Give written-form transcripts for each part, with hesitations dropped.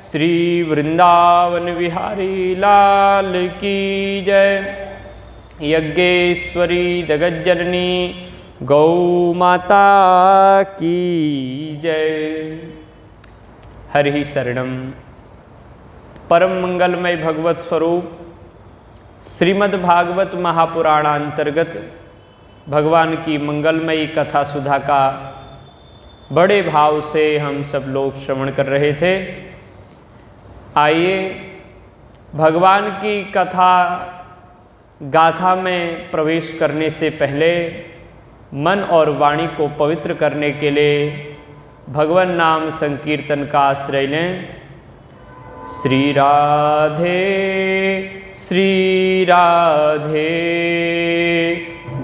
श्री वृंदावन बिहारी लाल की जय। यज्ञेश्वरी जगज्जननी गौ माता की जय। हरि शरणम। परम मंगलमय भगवत स्वरूप श्रीमद् भागवत महापुराणांतर्गत भगवान की मंगलमयी कथा सुधा का बड़े भाव से हम सब लोग श्रवण कर रहे थे। आइए भगवान की कथा गाथा में प्रवेश करने से पहले मन और वाणी को पवित्र करने के लिए भगवान नाम संकीर्तन का आश्रय लें। श्री राधे श्री राधे,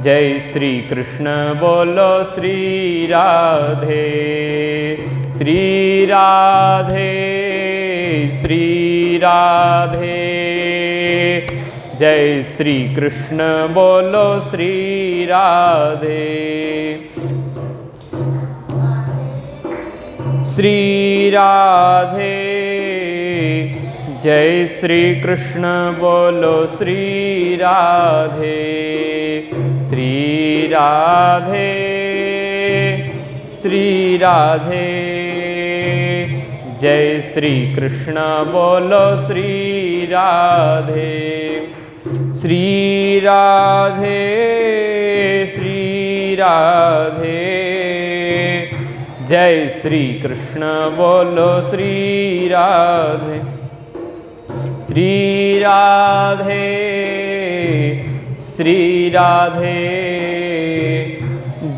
जय श्री कृष्ण बोलो श्री राधे। श्री राधे श्री राधे, जय श्री कृष्ण बोलो श्री राधे। श्री राधे, जय श्री कृष्ण बोलो श्री राधे। श्री राधे श्री राधे, जय श्री कृष्ण बोलो श्री राधे। श्री राधे श्री राधे, जय श्री कृष्ण बोलो श्री राधे। श्री राधे श्री राधे,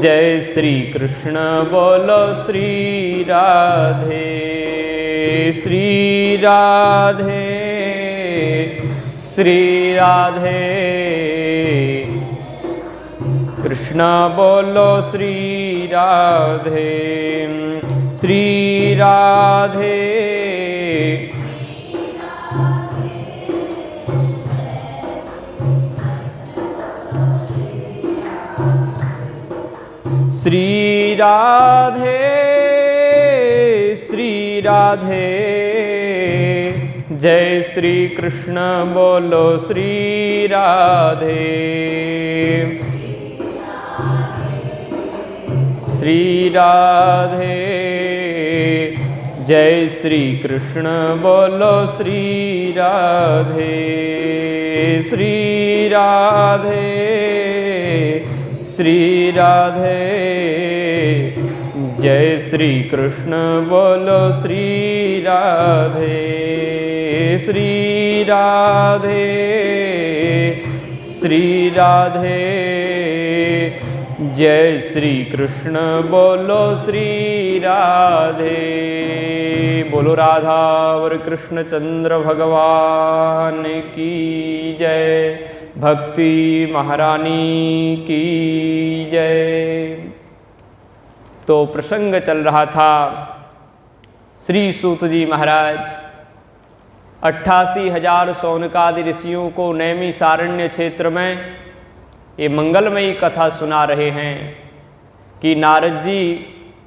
जय श्री कृष्ण बोलो श्री राधे। श्री राधे श्री राधे, कृष्ण बोलो श्री राधे। श्री राधे श्री राधे श्री राधे, जय श्री कृष्ण बोलो श्री राधे। श्री राधे, जय श्री कृष्ण बोलो श्री राधे। श्री राधे श्री राधे, जय श्री कृष्ण बोलो श्री राधे। श्री राधे श्री राधे, जय श्री कृष्ण बोलो श्री राधे। बोलो राधा और कृष्ण चंद्र भगवान की जय। भक्ति महारानी की जय। तो प्रसंग चल रहा था श्री सूत जी महाराज 88,000 शौनकादि ऋषियों को नैमिषारण्य क्षेत्र में ये मंगलमयी कथा सुना रहे हैं कि नारद जी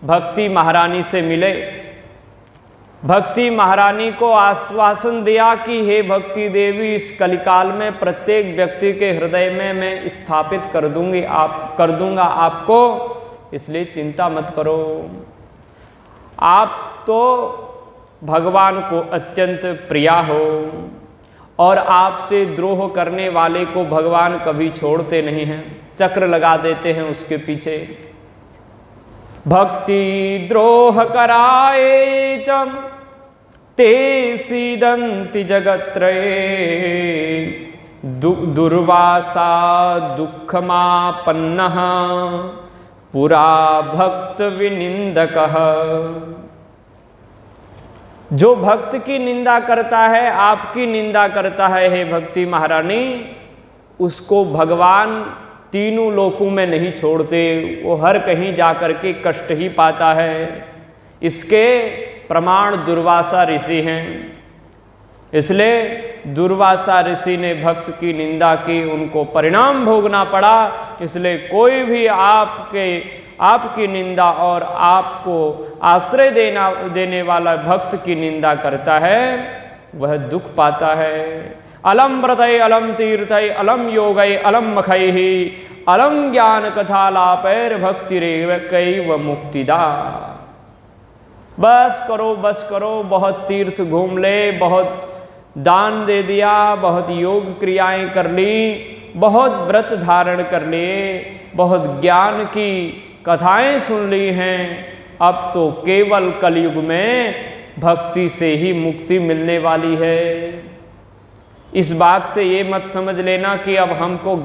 भक्ति महारानी से मिले। भक्ति महारानी को आश्वासन दिया कि हे भक्ति देवी, इस कलिकाल में प्रत्येक व्यक्ति के हृदय में मैं स्थापित कर दूंगा आपको, इसलिए चिंता मत करो। आप तो भगवान को अत्यंत प्रिया हो और आपसे द्रोह करने वाले को भगवान कभी छोड़ते नहीं हैं, चक्र लगा देते हैं उसके पीछे। भक्ति द्रोह कराए च ते सीदन्ति जगत्त्रये, दुर्वासा दुःखमापन्नः पुरा भक्त विनिंदकः। जो भक्त की निंदा करता है, आपकी निंदा करता है हे भक्ति महारानी, उसको भगवान तीनों लोकों में नहीं छोड़ते, वो हर कहीं जाकर के कष्ट ही पाता है। इसके प्रमाण दुर्वासा ऋषि हैं। इसलिए दुर्वासा ऋषि ने भक्त की निंदा की, उनको परिणाम भोगना पड़ा। इसलिए कोई भी आपके आपकी निंदा और आपको आश्रय देने वाला भक्त की निंदा करता है वह दुख पाता है। अलम व्रतय अलम तीर्थय अलम योगय अलम मखैहि अलम ज्ञान कथा लापैर भक्ति रेव कैव मुक्तिदा। बस करो, बहुत तीर्थ घूम ले, बहुत दान दे दिया, बहुत योग क्रियाएं कर ली, बहुत व्रत धारण कर लिए, बहुत ज्ञान की कथाएं सुन ली हैं, अब तो केवल कलयुग में भक्ति से ही मुक्ति मिलने वाली है। इस बात से ये मत समझ लेना कि अब हमको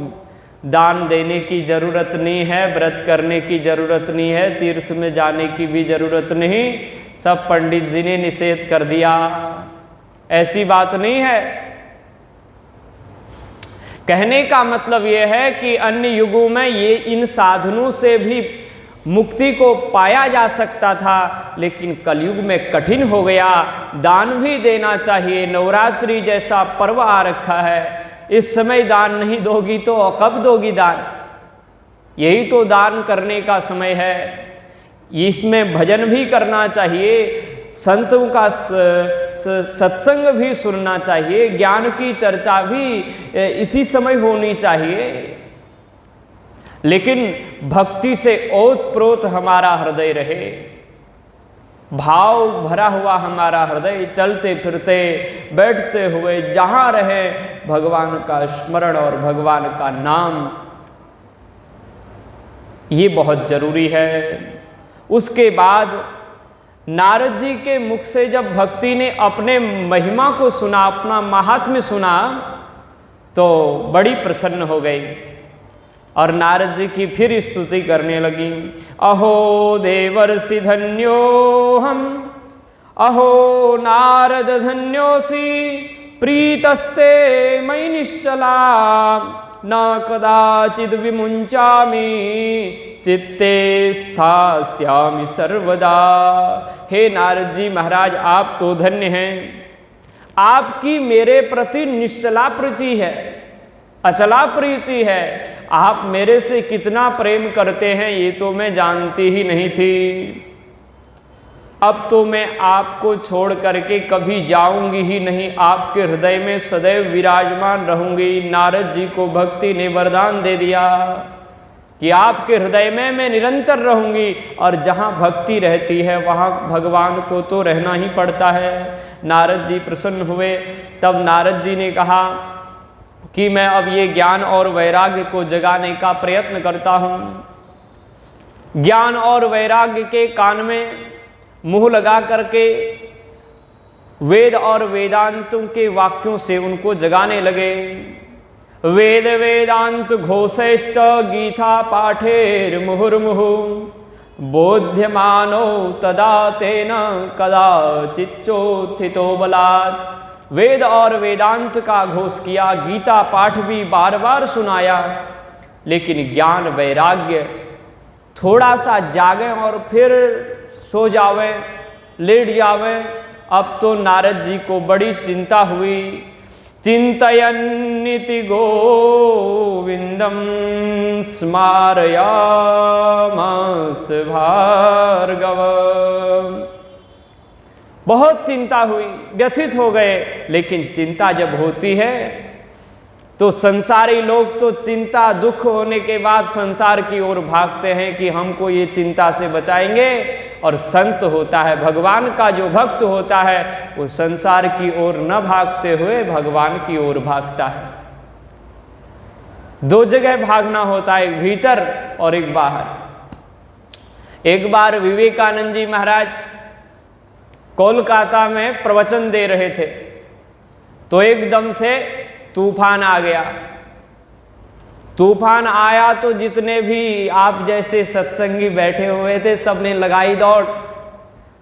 दान देने की ज़रूरत नहीं है, व्रत करने की ज़रूरत नहीं है, तीर्थ में जाने की भी ज़रूरत नहीं, सब पंडित जी ने निषेध कर दिया। ऐसी बात नहीं है। कहने का मतलब यह है कि अन्य युगों में ये इन साधनों से भी मुक्ति को पाया जा सकता था, लेकिन कलयुग में कठिन हो गया। दान भी देना चाहिए, नवरात्रि जैसा पर्व आ रखा है, इस समय दान नहीं दोगी तो कब दोगी दान? यही तो दान करने का समय है। इसमें भजन भी करना चाहिए, संतों का सत्संग भी सुनना चाहिए, ज्ञान की चर्चा भी इसी समय होनी चाहिए। लेकिन भक्ति से ओतप्रोत हमारा हृदय रहे, भाव भरा हुआ हमारा हृदय, चलते फिरते बैठते हुए जहाँ रहे भगवान का स्मरण और भगवान का नाम, ये बहुत जरूरी है। उसके बाद नारद जी के मुख से जब भक्ति ने अपने महिमा को सुना, अपना महात्म्य सुना, तो बड़ी प्रसन्न हो गई और नारद जी की फिर स्तुति करने लगी। अहो देवर्षि धन्यो हम, अहो नारद धन्योसी, प्रीतस्ते मयि निश्चला, न कदाचिद विमुंचामि, चित्ते स्थास्यामि सर्वदा। हे नारद जी महाराज, आप तो धन्य हैं, आपकी मेरे प्रति निश्चला प्रीति है, अचला प्रीति है। आप मेरे से कितना प्रेम करते हैं ये तो मैं जानती ही नहीं थी। अब तो मैं आपको छोड़ करके कभी जाऊंगी ही नहीं, आपके हृदय में सदैव विराजमान रहूंगी। नारद जी को भक्ति ने वरदान दे दिया कि आपके हृदय में मैं निरंतर रहूंगी, और जहाँ भक्ति रहती है वहाँ भगवान को तो रहना ही पड़ता है। नारद जी प्रसन्न हुए। तब नारद जी ने कहा कि मैं अब ये ज्ञान और वैराग्य को जगाने का प्रयत्न करता हूँ। ज्ञान और वैराग्य के कान में मुंह लगा करके वेद और वेदांतों के वाक्यों से उनको जगाने लगे। वेद वेदांत घोषैश्च गीता पाठेर मुहुर्मुहु, बोध्यमानो तदा तेन कदाचिच्चोत्थितो बलात्। वेद और वेदांत का घोष किया, गीता पाठ भी बार बार सुनाया, लेकिन ज्ञान वैराग्य थोड़ा सा जागे और फिर सो जावे, लेट जावे। अब तो नारद जी को बड़ी चिंता हुई। चिंतयन्निति गोविंदम स्मारयामास भार्गव। बहुत चिंता हुई, व्यथित हो गए। लेकिन चिंता जब होती है तो संसारी लोग तो चिंता दुख होने के बाद संसार की ओर भागते हैं कि हमको ये चिंता से बचाएंगे, और संत होता है, भगवान का जो भक्त होता है, वो संसार की ओर न भागते हुए भगवान की ओर भागता है। दो जगह भागना होता है, एक भीतर और एक बाहर। एक बार विवेकानंद जी महाराज कोलकाता में प्रवचन दे रहे थे, तो एकदम से तूफान आ गया। तूफान आया तो जितने भी आप जैसे सत्संगी बैठे हुए थे सबने लगाई दौड़।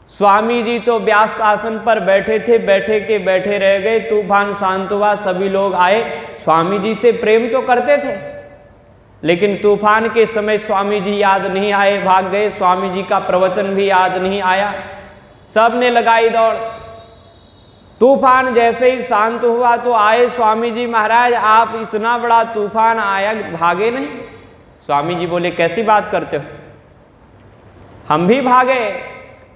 स्वामी जी तो व्यास आसन पर बैठे थे, बैठे के बैठे रह गए। तूफान शांत हुआ, सभी लोग आए। स्वामी जी से प्रेम तो करते थे, लेकिन तूफान के समय स्वामी जी याद नहीं आए, भाग गए। स्वामी जी का प्रवचन भी आज नहीं आया। सब ने लगाई दौड़। तूफान जैसे ही शांत हुआ तो आए स्वामी जी महाराज, आप इतना बड़ा तूफान आया, भागे नहीं? स्वामी जी बोले कैसी बात करते हो, हम भी भागे,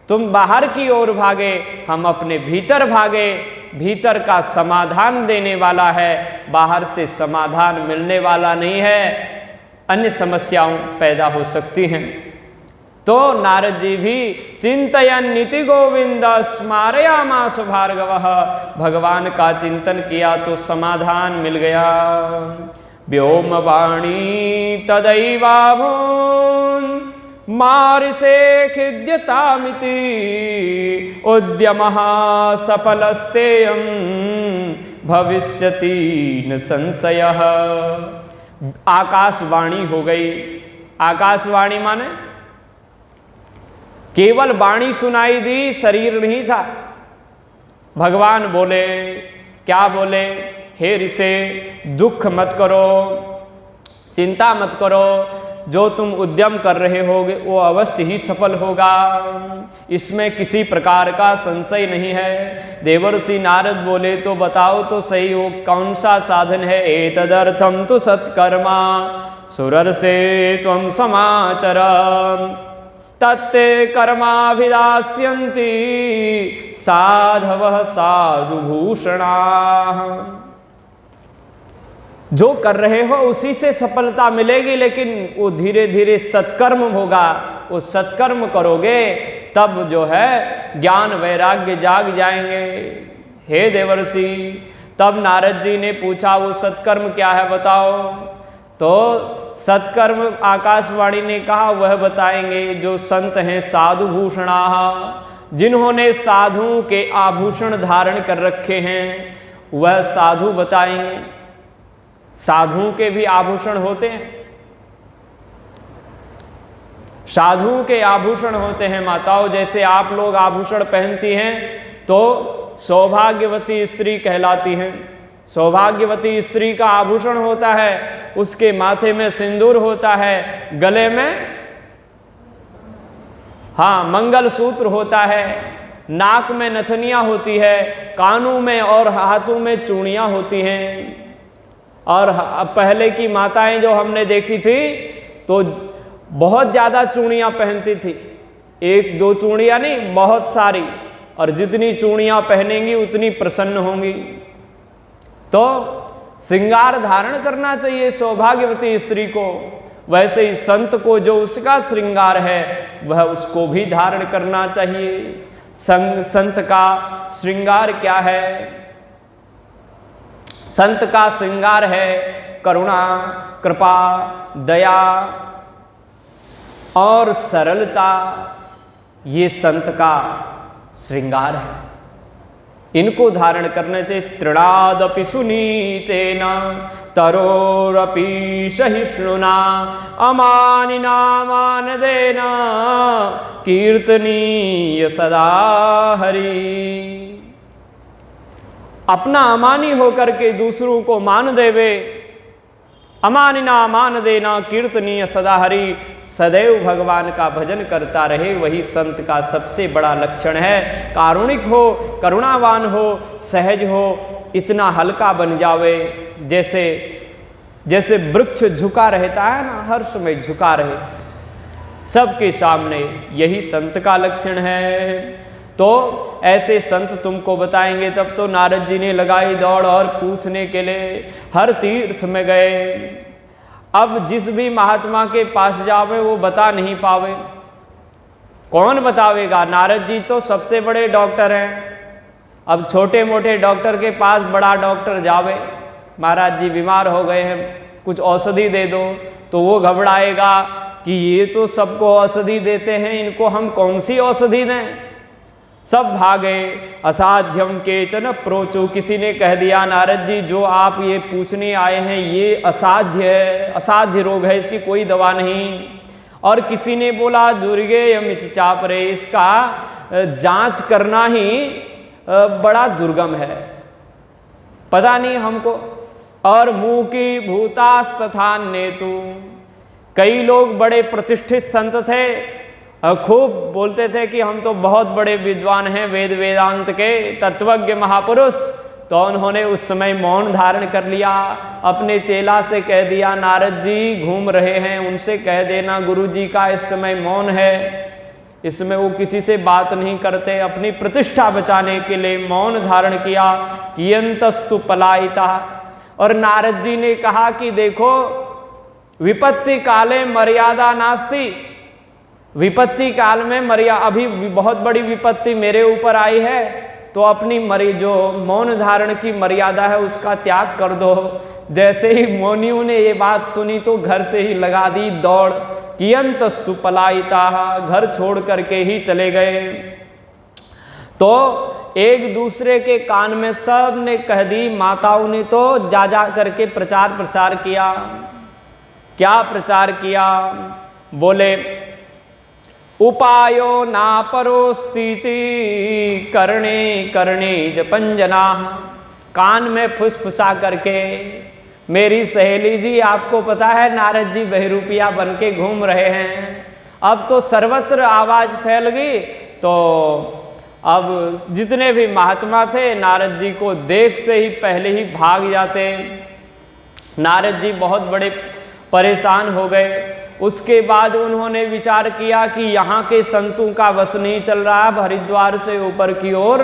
तुम बाहर की ओर भागे, हम अपने भीतर भागे। भीतर का समाधान देने वाला है, बाहर से समाधान मिलने वाला नहीं है, अन्य समस्याओं पैदा हो सकती हैं। तो नारद जी भी चिंतयन नीति गोविंद स्मारयामास भार्गवः, भगवान का चिंतन किया तो समाधान मिल गया। व्योम वाणी तदैवाभून् मारिसे खिद्यतामिति, उद्यमः सफलस्तेयं भविष्यति न संशयः। आकाशवाणी हो गई। आकाशवाणी माने केवल वाणी सुनाई दी, शरीर नहीं था। भगवान बोले, क्या बोले? हे ऋषे, दुख मत करो, चिंता मत करो, जो तुम उद्यम कर रहे होगे वो अवश्य ही सफल होगा, इसमें किसी प्रकार का संशय नहीं है। देवर्षि नारद बोले, तो बताओ तो सही, वो कौन सा साधन है? एतदर्थम तु सत्कर्मा सुरर्षे त्वं समाचर, तत्ते कर्माभिदास्यन्ति साधवः साधुभूषणाः। जो कर रहे हो उसी से सफलता मिलेगी, लेकिन वो धीरे धीरे सत्कर्म होगा। वो सत्कर्म करोगे तब जो है ज्ञान वैराग्य जाग जाएंगे। हे देवर्षि, तब नारद जी ने पूछा वो सत्कर्म क्या है बताओ। तो सत्कर्म आकाशवाणी ने कहा वह बताएंगे जो संत हैं साधु भूषणाः, जिन्होंने साधुओं के आभूषण धारण कर रखे हैं, वह साधु बताएंगे। साधुओं के भी आभूषण होते हैं, साधुओं के आभूषण होते हैं माताओं। जैसे आप लोग आभूषण पहनती हैं तो सौभाग्यवती स्त्री कहलाती हैं। सौभाग्यवती स्त्री का आभूषण होता है, उसके माथे में सिंदूर होता है, गले में मंगलसूत्र होता है, नाक में नथनियाँ होती है, कानों में और हाथों में चूड़ियाँ होती हैं। और पहले की माताएं जो हमने देखी थी तो बहुत ज़्यादा चूड़ियाँ पहनती थी, एक दो चूड़ियाँ नहीं, बहुत सारी, और जितनी चूड़ियाँ पहनेंगी उतनी प्रसन्न होंगी। तो श्रृंगार धारण करना चाहिए सौभाग्यवती स्त्री को। वैसे ही संत को जो उसका श्रृंगार है वह उसको भी धारण करना चाहिए। संत का श्रृंगार क्या है? संत का श्रृंगार है करुणा, कृपा, दया और सरलता। ये संत का श्रृंगार है, इनको धारण करने से तृणादपि सुनीचेन तरोरपि सहिष्णुना अमानिना मानदेन कीर्तनीय सदा हरि। अपना अमानी होकर के दूसरों को मान देवे, अमानिना मान देना कीर्तनीय सदा हरि, सदैव भगवान का भजन करता रहे, वही संत का सबसे बड़ा लक्षण है। कारुणिक हो, करुणावान हो, सहज हो, इतना हल्का बन जावे जैसे वृक्ष झुका रहता है ना, हर समय झुका रहे सबके सामने, यही संत का लक्षण है। तो ऐसे संत तुमको बताएंगे। तब तो नारद जी ने लगाई दौड़ और पूछने के लिए हर तीर्थ में गए। अब जिस भी महात्मा के पास जावे वो बता नहीं पावे, कौन बतावेगा? नारद जी तो सबसे बड़े डॉक्टर हैं। अब छोटे मोटे डॉक्टर के पास बड़ा डॉक्टर जावे, महाराज जी बीमार हो गए हैं, कुछ औषधि दे दो, तो वो घबराएगा कि ये तो सबको औषधि देते हैं, इनको हम कौन सी औषधि दें। सब भागे। असाध्यम केचन प्रोचो, किसी ने कह दिया नारद जी जो आप ये पूछने आए हैं ये असाध्य है, असाध्य रोग है, इसकी कोई दवा नहीं। और किसी ने बोला दुर्गेयमिति चापरे, इसका जांच करना ही बड़ा दुर्गम है, पता नहीं हमको। और मुँह की भूतास तथा नेतु, कई लोग बड़े प्रतिष्ठित संत थे, खूब बोलते थे कि हम तो बहुत बड़े विद्वान हैं, वेद वेदांत के तत्वज्ञ महापुरुष। तो उन्होंने उस समय मौन धारण कर लिया, अपने चेला से कह दिया नारद जी घूम रहे हैं, उनसे कह देना गुरु जी का इस समय मौन है। इसमें वो किसी से बात नहीं करते, अपनी प्रतिष्ठा बचाने के लिए मौन धारण किया। कियंतस्तु पलायिता। और नारद जी ने कहा कि देखो, विपत्ति काले मर्यादा नास्ति। विपत्ति काल में अभी बहुत बड़ी विपत्ति मेरे ऊपर आई है, तो अपनी जो मौन धारण की मर्यादा है उसका त्याग कर दो। जैसे ही मुनियों ने ये बात सुनी तो घर से ही लगा दी दौड़। कियंतस्तु पलायिता, घर छोड़ करके ही चले गए। तो एक दूसरे के कान में सब ने कह दी, माताओं ने तो जा जा करके प्रचार प्रसार किया। क्या प्रचार किया? बोले, उपायो नापरो स्थिति करणे करणे जपंजना। कान में फुसफुसा करके, मेरी सहेली जी आपको पता है नारद जी बहरूपिया बन के घूम रहे हैं। अब तो सर्वत्र आवाज फैल गई, तो अब जितने भी महात्मा थे नारद जी को देख से ही पहले ही भाग जाते। नारद जी बहुत बड़े परेशान हो गए। उसके बाद उन्होंने विचार किया कि यहाँ के संतों का बस नहीं चल रहा, हरिद्वार से ऊपर की ओर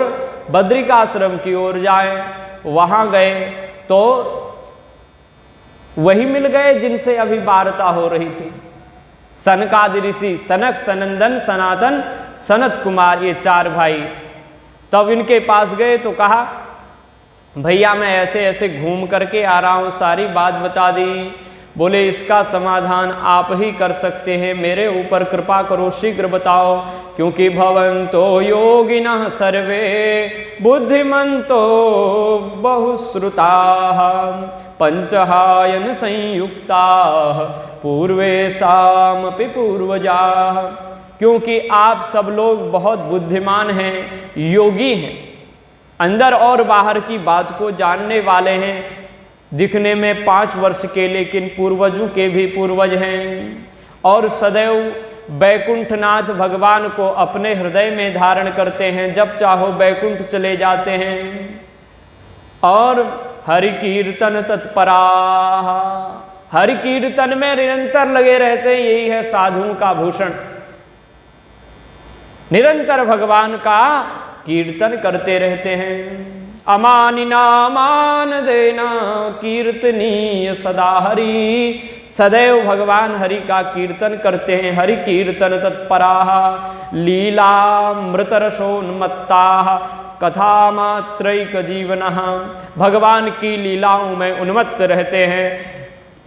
बद्रिकाश्रम की ओर जाएं। वहाँ गए तो वही मिल गए जिनसे अभी वार्ता हो रही थी। सनकादि ऋषि, सनक, सनंदन, सनातन, सनत कुमार, ये 4 भाई। तब इनके पास गए तो कहा, भैया मैं ऐसे ऐसे घूम करके आ रहा हूँ, सारी बात बता दी। बोले, इसका समाधान आप ही कर सकते हैं, मेरे ऊपर कृपा करो, शीघ्र बताओ। क्योंकि भवन्तो योगिनः सर्वे बुद्धिमन्तो बहुश्रुताः पंचहायन संयुक्ताः पूर्वेशामपि पूर्वजाः। क्योंकि आप सब लोग बहुत बुद्धिमान हैं, योगी हैं, अंदर और बाहर की बात को जानने वाले हैं। दिखने में 5 वर्ष के, लेकिन पूर्वजों के भी पूर्वज हैं। और सदैव बैकुंठनाथ भगवान को अपने हृदय में धारण करते हैं, जब चाहो बैकुंठ चले जाते हैं। और हरि कीर्तन तत्पराः, हरि कीर्तन में निरंतर लगे रहते हैं। यही है साधुओं का भूषण, निरंतर भगवान का कीर्तन करते रहते हैं। अमानिना मान देना कीर्तनीय सदा हरि। सदैव भगवान हरि का कीर्तन करते हैं। हरि कीर्तन तत्पराः लीलामृतरसोन्मत्ताः कथा मात्रैक जीवनः। भगवान की लीलाओं में उन्मत्त रहते हैं,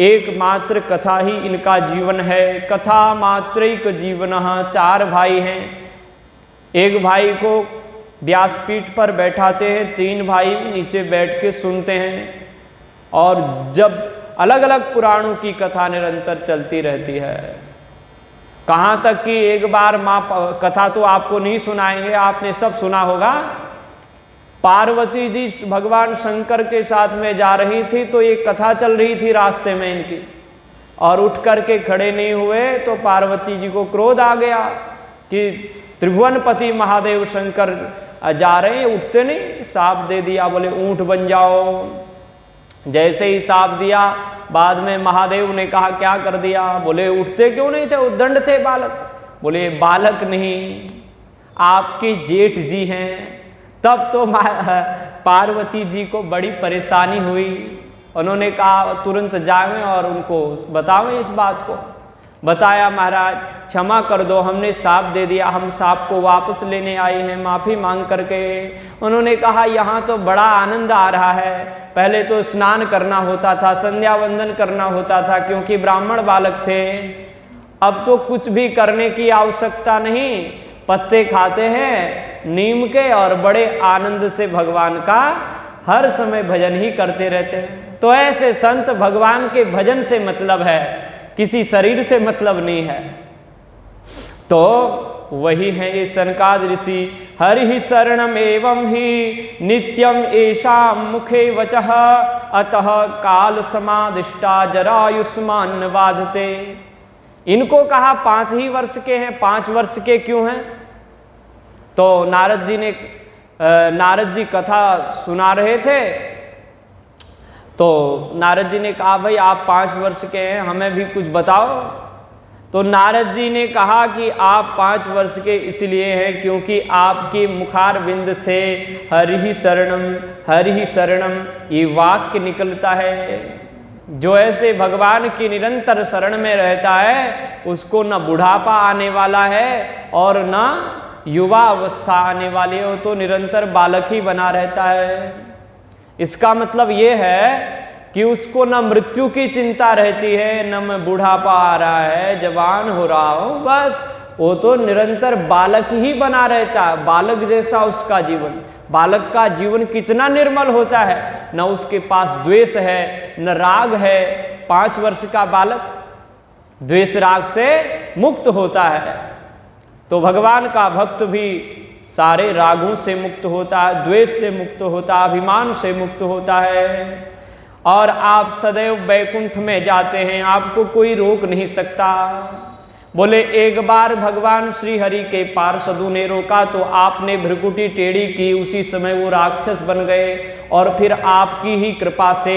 एकमात्र कथा ही इनका जीवन है। कथा मात्रैक जीवनः। 4 भाई हैं, एक भाई को व्यासपीठ पर बैठाते हैं, 3 भाई नीचे बैठ के सुनते हैं। और जब अलग अलग पुराणों की कथा निरंतर चलती रहती है। कहाँ तक कि एक बार माँ, कथा तो आपको नहीं सुनाएंगे, आपने सब सुना होगा। पार्वती जी भगवान शंकर के साथ में जा रही थी, तो एक कथा चल रही थी रास्ते में इनकी, और उठ करके खड़े नहीं हुए तो पार्वती जी को क्रोध आ गया कि त्रिभुवनपति महादेव शंकर जा रहे हैं, उठते नहीं। साप दे दिया, बोले ऊंट बन जाओ। जैसे ही साप दिया, बाद में महादेव ने कहा क्या कर दिया? बोले उठते क्यों नहीं थे, उद्दंड थे बालक। बोले बालक नहीं, आपके जेठ जी हैं। तब तो पार्वती जी को बड़ी परेशानी हुई। उन्होंने कहा तुरंत जाएं और उनको बतावें इस बात को। बताया, महाराज क्षमा कर दो, हमने सांप दे दिया, हम सांप को वापस लेने आए हैं, माफ़ी मांग करके। उन्होंने कहा यहाँ तो बड़ा आनंद आ रहा है, पहले तो स्नान करना होता था, संध्या वंदन करना होता था, क्योंकि ब्राह्मण बालक थे। अब तो कुछ भी करने की आवश्यकता नहीं, पत्ते खाते हैं नीम के और बड़े आनंद से भगवान का हर समय भजन ही करते रहते हैं। तो ऐसे संत भगवान के भजन से मतलब है, किसी शरीर से मतलब नहीं है। तो वही है ये सनकादि ऋषि। हरि ही शरणम एवं ही नित्यम ऐशाम मुखे वचः अतः काल समादिष्टा जरायुष्मान बाधते। इनको कहा 5 ही वर्ष के हैं, 5 वर्ष के क्यों हैं? तो नारद जी कथा सुना रहे थे, तो नारद जी ने कहा भाई आप 5 वर्ष के हैं, हमें भी कुछ बताओ। तो नारद जी ने कहा कि आप 5 वर्ष के इसलिए हैं क्योंकि आपके मुखार बिंद से हरि शरणम ये वाक्य निकलता है। जो ऐसे भगवान की निरंतर शरण में रहता है उसको न बुढ़ापा आने वाला है और न युवा अवस्था आने वाली है, वो तो निरंतर बालक ही बना रहता है। इसका मतलब ये है कि उसको न मृत्यु की चिंता रहती है, न मैं बुढ़ापा आ रहा है, जवान हो रहा हूँ, बस वो तो निरंतर बालक ही बना रहता है। बालक जैसा उसका जीवन, बालक का जीवन कितना निर्मल होता है, न उसके पास द्वेष है न राग है। 5 वर्ष का बालक द्वेष राग से मुक्त होता है। तो भगवान का भक्त भी सारे रागों से मुक्त होता है, द्वेष से मुक्त होता है, अभिमान से मुक्त होता है और आप सदैव बैकुंठ में जाते हैं, आपको कोई रोक नहीं सकता। बोले एक बार भगवान श्री हरि के पार्षदों ने रोका तो आपने भ्रुकुटी टेढ़ी की, उसी समय वो राक्षस बन गए और फिर आपकी ही कृपा से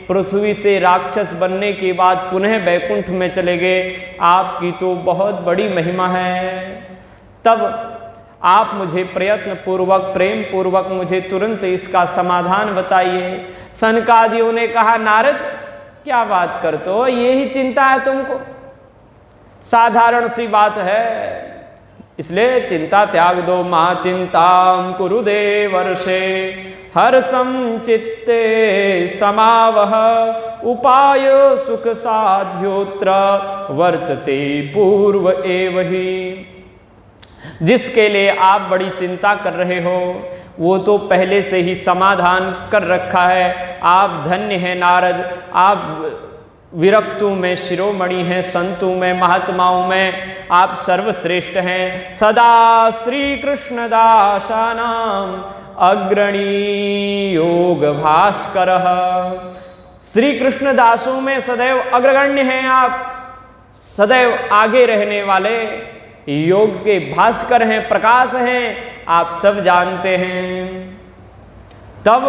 पृथ्वी से राक्षस बनने के बाद पुनः बैकुंठ में चले गए। आपकी तो बहुत बड़ी महिमा है। तब आप मुझे प्रयत्न पूर्वक प्रेम पूर्वक मुझे तुरंत इसका समाधान बताइए। सनकादियों ने कहा नारद क्या बात करते हो, ये ही चिंता है तुमको, साधारण सी बात है, इसलिए चिंता त्याग दो। मां चिंतां कुरु देवर्षे हर्षं चित्ते समावह उपाय सुख साध्योत्र वर्तते पूर्व एव ही। जिसके लिए आप बड़ी चिंता कर रहे हो वो तो पहले से ही समाधान कर रखा है। आप धन्य हैं नारद, आप विरक्तों में शिरोमणि हैं, संतों में महात्माओं में आप सर्वश्रेष्ठ हैं। सदा श्री कृष्ण दासानाम अग्रणी योग भास्कर। श्री कृष्ण दासों में सदैव अग्रगण्य हैं आप, सदैव आगे रहने वाले योग के भास्कर हैं, प्रकाश हैं, आप सब जानते हैं। तब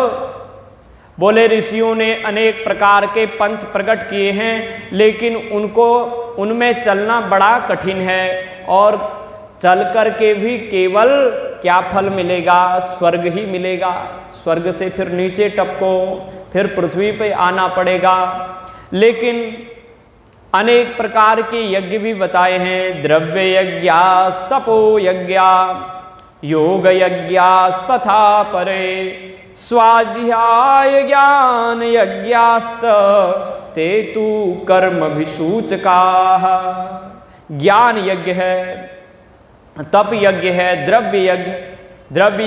बोले ऋषियों ने अनेक प्रकार के पंथ प्रकट किए हैं, लेकिन उनमें चलना बड़ा कठिन है और चल कर के भी केवल क्या फल मिलेगा, स्वर्ग ही मिलेगा। स्वर्ग से फिर नीचे टपको, फिर पृथ्वी पे आना पड़ेगा। लेकिन अनेक प्रकार के यज्ञ भी बताए हैं, द्रव्य यज्ञास तपो यज्ञा योग यज्ञास तथा परे स्वाध्याय ज्ञान यज्ञास ते तु कर्म विसूचका। ज्ञान यज्ञ है, तप यज्ञ है, द्रव्य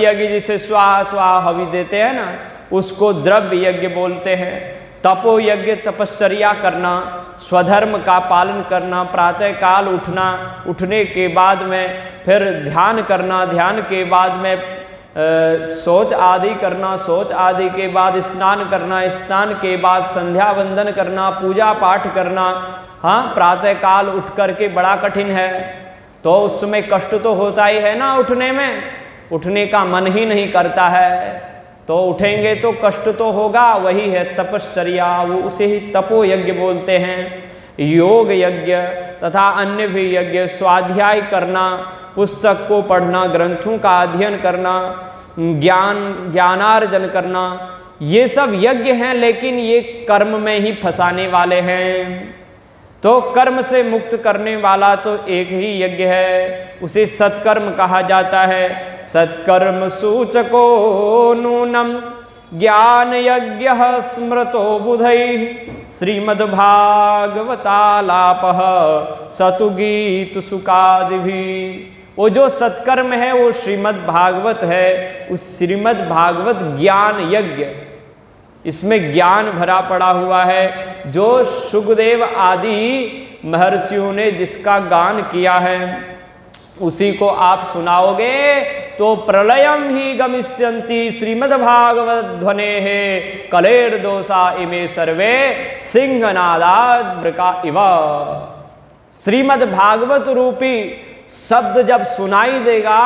यज्ञ जिसे स्वाहा स्वाहा हवि देते हैं ना, उसको द्रव्य यज्ञ बोलते हैं। तपो यज्ञ तपश्चर्या करना, स्वधर्म का पालन करना, प्रातः काल उठना, उठने के बाद में फिर ध्यान करना, ध्यान के बाद में शौच आदि करना, शौच आदि के बाद स्नान करना, स्नान के बाद संध्या वंदन करना, पूजा पाठ करना। हाँ, प्रातः काल उठ करके बड़ा कठिन है, तो उसमें कष्ट तो होता ही है ना, उठने में उठने का मन ही नहीं करता है, तो उठेंगे तो कष्ट तो होगा। वही है तपश्चर्या, वो उसे ही तपो यज्ञ बोलते हैं। योग यज्ञ तथा अन्य भी यज्ञ, स्वाध्याय करना, पुस्तक को पढ़ना, ग्रंथों का अध्ययन करना, ज्ञानार्जन करना, ये सब यज्ञ हैं, लेकिन ये कर्म में ही फंसाने वाले हैं। तो कर्म से मुक्त करने वाला तो एक ही यज्ञ है, उसे सत्कर्म कहा जाता है। सत्कर्म सूचको नूनम ज्ञान यज्ञ स्मृतो बुधैः श्रीमद्भागवतालापः सतु गीत सुकादिभिः। वो जो सत्कर्म है वो श्रीमद् भागवत है, उस श्रीमद् भागवत ज्ञान यज्ञ, इसमें ज्ञान भरा पड़ा हुआ है। जो सुखदेव आदि महर्षियों ने जिसका गान किया है उसी को आप सुनाओगे तो प्रलयम ही गमिष्यन्ति श्रीमद्भागवत ध्वनेः कलेर्दोषा इमे सर्वे सिंहनादाद्भृका इव। श्रीमद्भागवत रूपी शब्द जब सुनाई देगा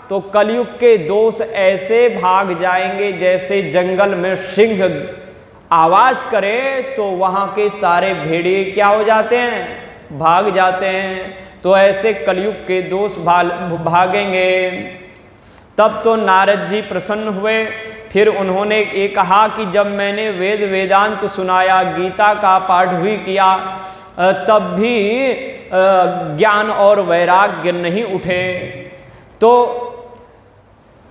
तो कलयुग के दोष ऐसे भाग जाएंगे जैसे जंगल में सिंह आवाज करे तो वहां के सारे भेड़िए क्या हो जाते हैं, भाग जाते हैं, तो ऐसे कलयुग के दोष भागेंगे। तब तो नारद जी प्रसन्न हुए। फिर उन्होंने ये कहा कि जब मैंने वेद वेदांत सुनाया, गीता का पाठ भी किया, तब भी ज्ञान और वैराग्य नहीं उठे। तो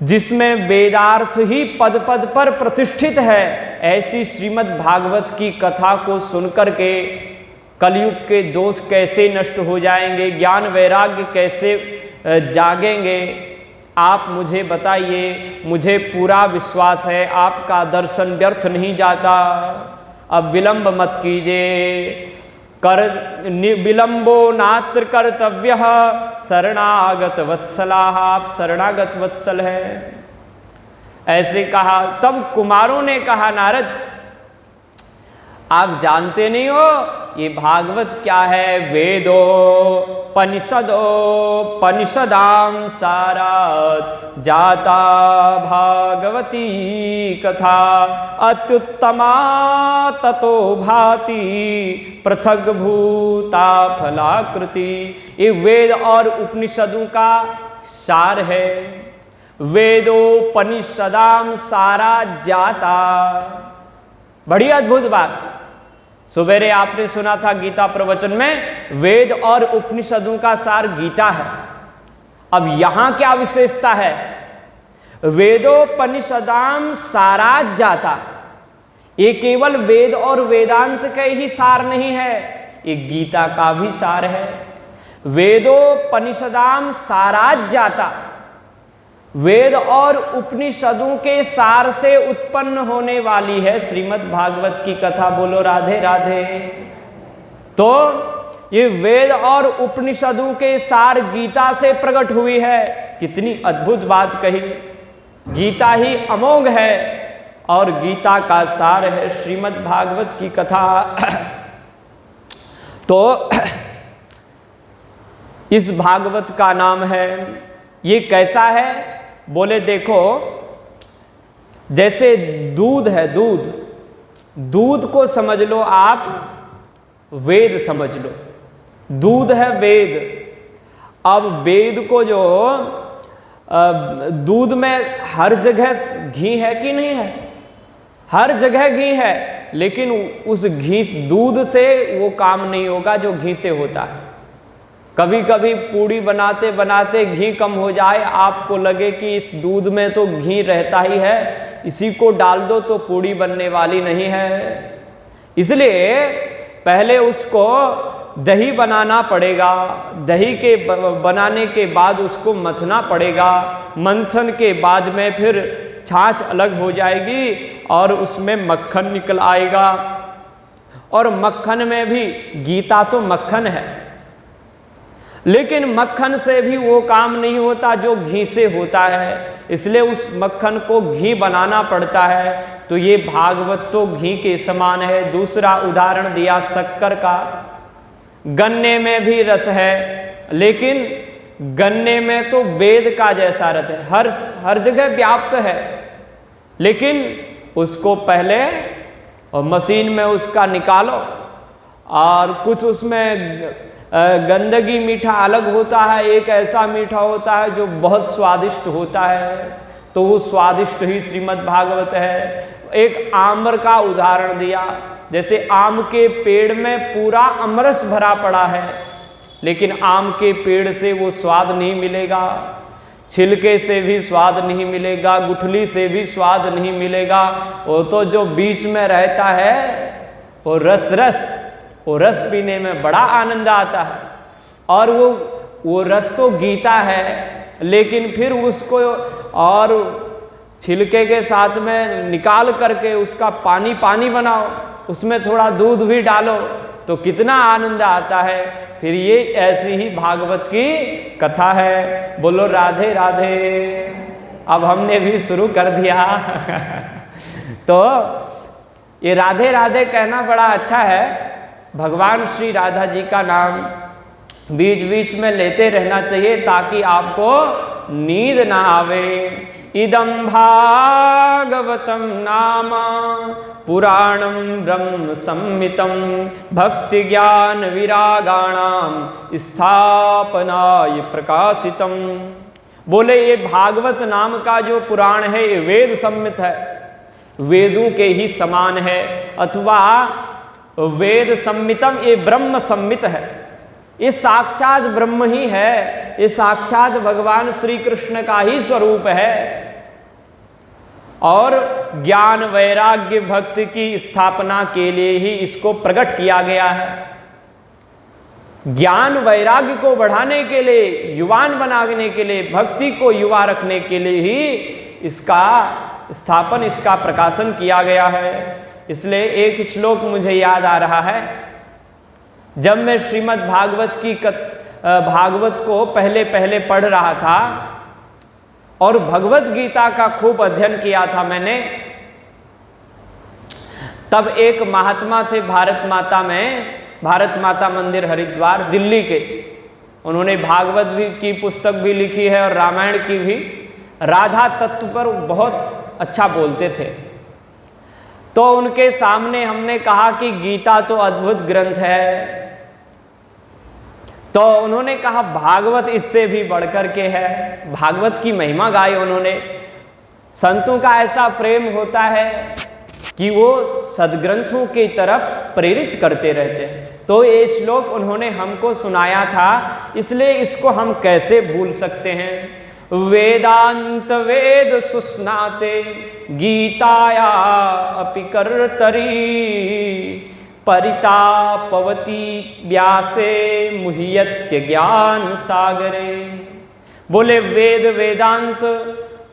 जिसमें वेदार्थ ही पद पद पर प्रतिष्ठित है, ऐसी श्रीमद् भागवत की कथा को सुनकर के कलयुग के दोष कैसे नष्ट हो जाएंगे, ज्ञान वैराग्य कैसे जागेंगे, आप मुझे बताइए। मुझे पूरा विश्वास है आपका दर्शन व्यर्थ नहीं जाता। अब विलंब मत कीजिए। विलंबो नात्र कर्तव्य शरणागत वत्सलाः, आप शरणागत वत्सल है, ऐसे कहा। तब कुमारों ने कहा, नारद आप जानते नहीं हो ये भागवत क्या है? वेदो पनिषदो पनिषदाम सारात जाता भागवती कथा अत्युत्तमा ततो भाति पृथग भूता फलाकृति। ये वेद और उपनिषदों का सार है। वेदोपनिषदाम सारा जाता, बड़ी अद्भुत बात। सवेरे आपने सुना था गीता प्रवचन में वेद और उपनिषदों का सार गीता है। अब यहां क्या विशेषता है? वेदोपनिषदाम सारा जाता, ये केवल वेद और वेदांत के ही सार नहीं है, ये गीता का भी सार है। वेदोपनिषदाम सारा जाता, वेद और उपनिषदों के सार से उत्पन्न होने वाली है श्रीमद् भागवत की कथा। बोलो राधे राधे। तो ये वेद और उपनिषदों के सार गीता से प्रकट हुई है। कितनी अद्भुत बात कही। गीता ही अमोघ है और गीता का सार है श्रीमद् भागवत की कथा। तो इस भागवत का नाम है, ये कैसा है? बोले देखो, जैसे दूध है, दूध को समझ लो आप, वेद समझ लो। दूध है वेद। अब वेद को जो दूध में हर जगह घी है कि नहीं है? हर जगह घी है, लेकिन उस घी दूध से वो काम नहीं होगा जो घी से होता है। कभी कभी पूड़ी बनाते बनाते घी कम हो जाए, आपको लगे कि इस दूध में तो घी रहता ही है, इसी को डाल दो तो पूड़ी बनने वाली नहीं है। इसलिए पहले उसको दही बनाना पड़ेगा, दही के बनाने के बाद उसको मथना पड़ेगा, मंथन के बाद में फिर छाछ अलग हो जाएगी और उसमें मक्खन निकल आएगा। और मक्खन में भी, गीता तो मक्खन है, लेकिन मक्खन से भी वो काम नहीं होता जो घी से होता है, इसलिए उस मक्खन को घी बनाना पड़ता है। तो ये भागवत तो घी के समान है। दूसरा उदाहरण दिया शक्कर का। गन्ने में भी रस है, लेकिन गन्ने में तो वेद का जैसा रस है, हर जगह व्याप्त है, लेकिन उसको पहले और मशीन में उसका निकालो और कुछ उसमें गंदगी, मीठा अलग होता है, एक ऐसा मीठा होता है जो बहुत स्वादिष्ट होता है। तो वो स्वादिष्ट ही श्रीमद् भागवत है। एक आम्र का उदाहरण दिया, जैसे आम के पेड़ में पूरा अमरस भरा पड़ा है, लेकिन आम के पेड़ से वो स्वाद नहीं मिलेगा, छिलके से भी स्वाद नहीं मिलेगा, गुठली से भी स्वाद नहीं मिलेगा। वो तो जो बीच में रहता है वो वो रस पीने में बड़ा आनंद आता है। और वो रस तो गीता है, लेकिन फिर उसको और छिलके के साथ में निकाल करके उसका पानी बनाओ, उसमें थोड़ा दूध भी डालो तो कितना आनंद आता है। फिर ये ऐसी ही भागवत की कथा है। बोलो राधे राधे। अब हमने भी शुरू कर दिया। तो ये राधे राधे कहना बड़ा अच्छा है। भगवान श्री राधा जी का नाम बीच बीच में लेते रहना चाहिए, ताकि आपको नींद न आवे। इदं भागवतं नाम पुराणं ब्रह्म संहितं भक्ति ज्ञान विरागाणां स्थापनाय प्रकाशितम। बोले ये भागवत नाम का जो पुराण है ये वेद सम्मित है, वेदों के ही समान है, अथवा वेद सम्मितम ये ब्रह्म सम्मित है, ये साक्षात ब्रह्म ही है, ये साक्षात भगवान श्री कृष्ण का ही स्वरूप है। और ज्ञान वैराग्य भक्ति की स्थापना के लिए ही इसको प्रकट किया गया है। ज्ञान वैराग्य को बढ़ाने के लिए, युवान बनाने के लिए, भक्ति को युवा रखने के लिए ही इसका स्थापन, इसका प्रकाशन किया गया है। इसलिए एक श्लोक मुझे याद आ रहा है, जब मैं श्रीमद् भागवत की भागवत को पहले पहले पढ़ रहा था और भगवत गीता का खूब अध्ययन किया था मैंने, तब एक महात्मा थे भारत माता में, भारत माता मंदिर हरिद्वार दिल्ली के, उन्होंने भागवत भी की पुस्तक भी लिखी है और रामायण की भी, राधा तत्व पर बहुत अच्छा बोलते थे। तो उनके सामने हमने कहा कि गीता तो अद्भुत ग्रंथ है, तो उन्होंने कहा भागवत इससे भी बढ़कर के है, भागवत की महिमा गाई उन्होंने। संतों का ऐसा प्रेम होता है कि वो सदग्रंथों की तरफ प्रेरित करते रहते हैं। तो ये श्लोक उन्होंने हमको सुनाया था, इसलिए इसको हम कैसे भूल सकते हैं। वेदांत वेद सुस्नाते गीताया अपि कर्तरी परितापवती व्यासे मुह्यत्य ज्ञान सागरे। बोले वेद वेदांत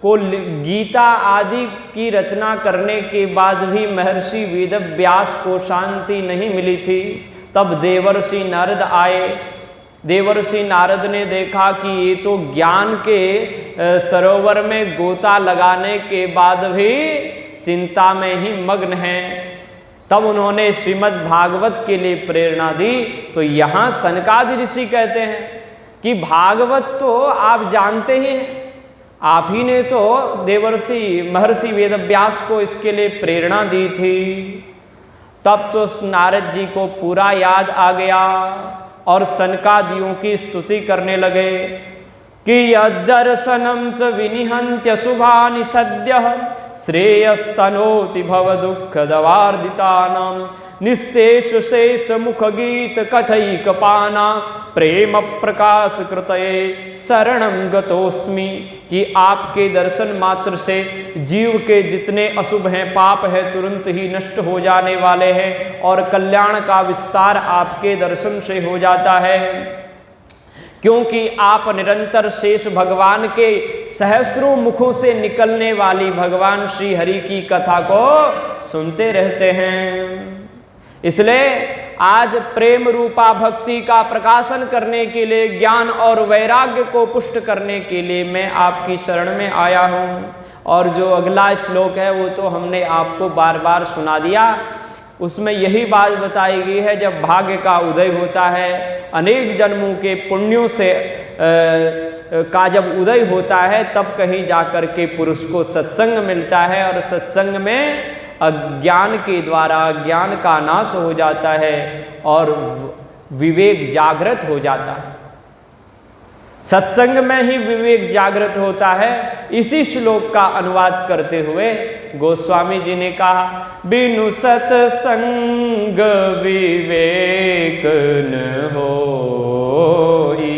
को गीता आदि की रचना करने के बाद भी महर्षि वेद व्यास को शांति नहीं मिली थी। तब देवर्षि नारद आए। देवर्षि नारद ने देखा कि ये तो ज्ञान के सरोवर में गोता लगाने के बाद भी चिंता में ही मग्न हैं। तब उन्होंने श्रीमद् भागवत के लिए प्रेरणा दी। तो यहाँ सनकादि ऋषि कहते हैं कि भागवत तो आप जानते ही हैं, आप ही ने तो देवर्षि महर्षि वेदव्यास को इसके लिए प्रेरणा दी थी। तब तो नारद जी को पूरा याद आ गया और सनकादियों की स्तुति करने लगे कि यद्दर्शनं च विनिहन्त्य शुभानि सद्यः श्रेयस्तनोति भवदुःखदवार्दितानां निःशेष शेष मुख गीत कथैकपाना प्रेम प्रकाश कृतये शरणं गतोस्मि। कि आपके दर्शन मात्र से जीव के जितने अशुभ हैं, पाप हैं, तुरंत ही नष्ट हो जाने वाले हैं और कल्याण का विस्तार आपके दर्शन से हो जाता है। क्योंकि आप निरंतर शेष भगवान के सहस्रों मुखों से निकलने वाली भगवान श्री हरि की कथा को सुनते रहते हैं। इसलिए आज प्रेम रूपा भक्ति का प्रकाशन करने के लिए, ज्ञान और वैराग्य को पुष्ट करने के लिए मैं आपकी शरण में आया हूँ। और जो अगला श्लोक है वो तो हमने आपको बार बार सुना दिया। उसमें यही बात बताई गई है, जब भाग्य का उदय होता है, अनेक जन्मों के पुण्यों से का जब उदय होता है, तब कहीं जाकर के पुरुष को सत्संग मिलता है और सत्संग में अज्ञान के द्वारा ज्ञान का नाश हो जाता है और विवेक जागृत हो जाता है। सत्संग में ही विवेक जागृत होता है। इसी श्लोक का अनुवाद करते हुए गोस्वामी जी ने कहा, बिनु सत्संग विवेक न होई,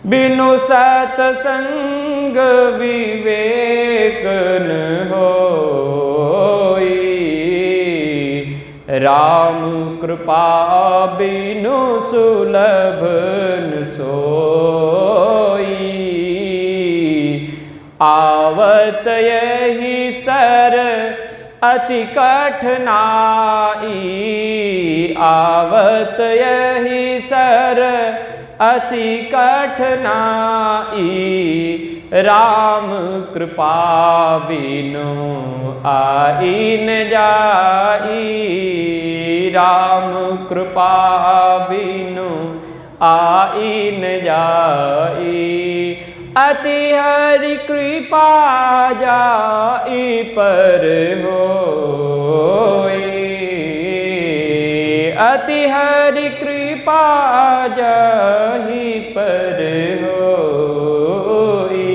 बिनु सत्संग विवेक न होई, राम कृपा बिनु सुलभ न सोई, आवत यही सर अति कठिनाई, आवत यही सर अति कठिनाई, राम कृपा बिनु आई न जाई, राम कृपा बिनु आई न जाई। अति हरि कृपा जाई पर होई, अति हरि कृपा जाहि पर होई,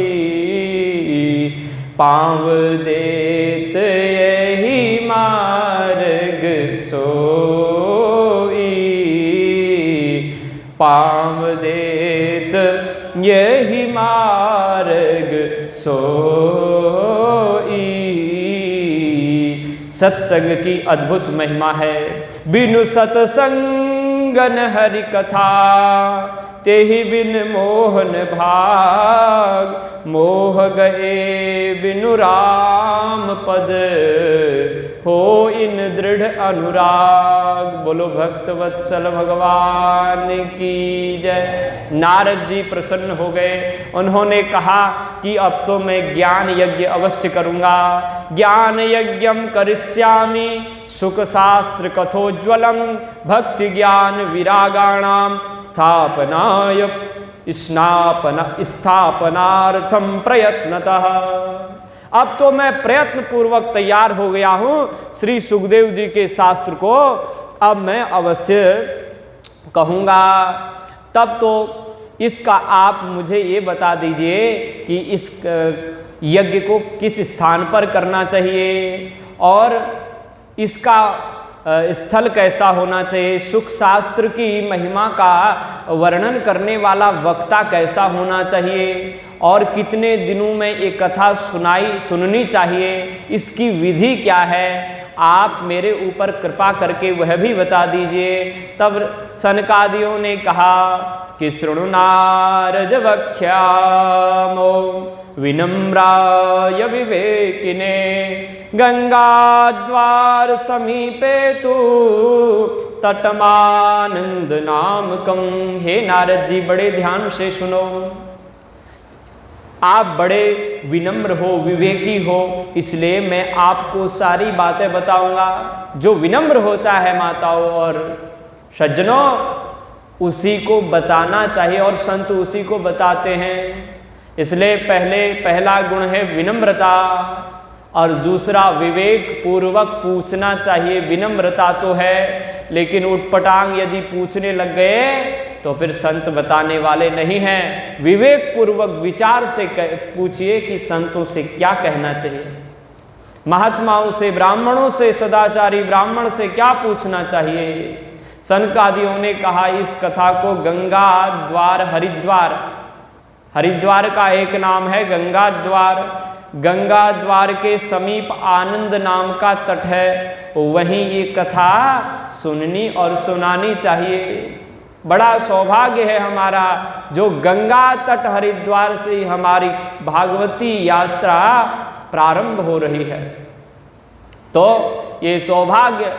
पाँव देत यही मार्ग सोई, पाँव देत यही मार्ग सोई। सत्संग की अद्भुत महिमा है। बिनु सत्संगन हरि कथा, तेहि बिन मोहन भाग, मोह गए बिनु राम पद, हो इन दृढ़ अनुराग। बोलो भक्तवत्सल भगवान की जय। नारद जी प्रसन्न हो गए। उन्होंने कहा कि अब तो मैं ज्ञान यज्ञ अवश्य करूँगा। ज्ञान यज्ञम करिष्यामि, सुख शास्त्र कथोज्वलम, भक्ति ज्ञान विरागाणाम स्थापनाय स्थापनार्थम प्रयत्नतः। अब तो मैं प्रयत्न पूर्वक तैयार हो गया हूँ श्री सुखदेव जी के शास्त्र को अब मैं अवश्य कहूँगा। तब तो इसका आप मुझे ये बता दीजिए कि इस यज्ञ को किस स्थान पर करना चाहिए और इसका स्थल कैसा होना चाहिए, सुख शास्त्र की महिमा का वर्णन करने वाला वक्ता कैसा होना चाहिए और कितने दिनों में ये कथा सुननी चाहिए, इसकी विधि क्या है, आप मेरे ऊपर कृपा करके वह भी बता दीजिए। तब सनकादियों ने कहा कि शृणु नारद वक्ष्यामो विनम्राय विवेकिने, गंगाद्वार समीपे तु तटमानंद नामकम। हे नारद जी बड़े ध्यान से सुनो, आप बड़े विनम्र हो, विवेकी हो, इसलिए मैं आपको सारी बातें बताऊंगा। जो विनम्र होता है माताओं और सज्जनों, उसी को बताना चाहिए और संत उसी को बताते हैं। इसलिए पहला गुण है विनम्रता और दूसरा विवेक पूर्वक पूछना चाहिए। विनम्रता तो है लेकिन उटपटांग यदि पूछने लग गए तो फिर संत बताने वाले नहीं हैं। विवेक पूर्वक विचार से पूछिए कि संतों से क्या कहना चाहिए, महात्माओं से, ब्राह्मणों से, सदाचारी ब्राह्मण से क्या पूछना चाहिए। सनकादियों ने कहा इस कथा को गंगा द्वार हरिद्वार का एक नाम है गंगा द्वार। गंगा द्वार के समीप आनंद नाम का तट है, वहीं ये कथा सुननी और सुनानी चाहिए। बड़ा सौभाग्य है हमारा जो गंगा तट हरिद्वार से ही हमारी भागवती यात्रा प्रारंभ हो रही है। तो ये सौभाग्य,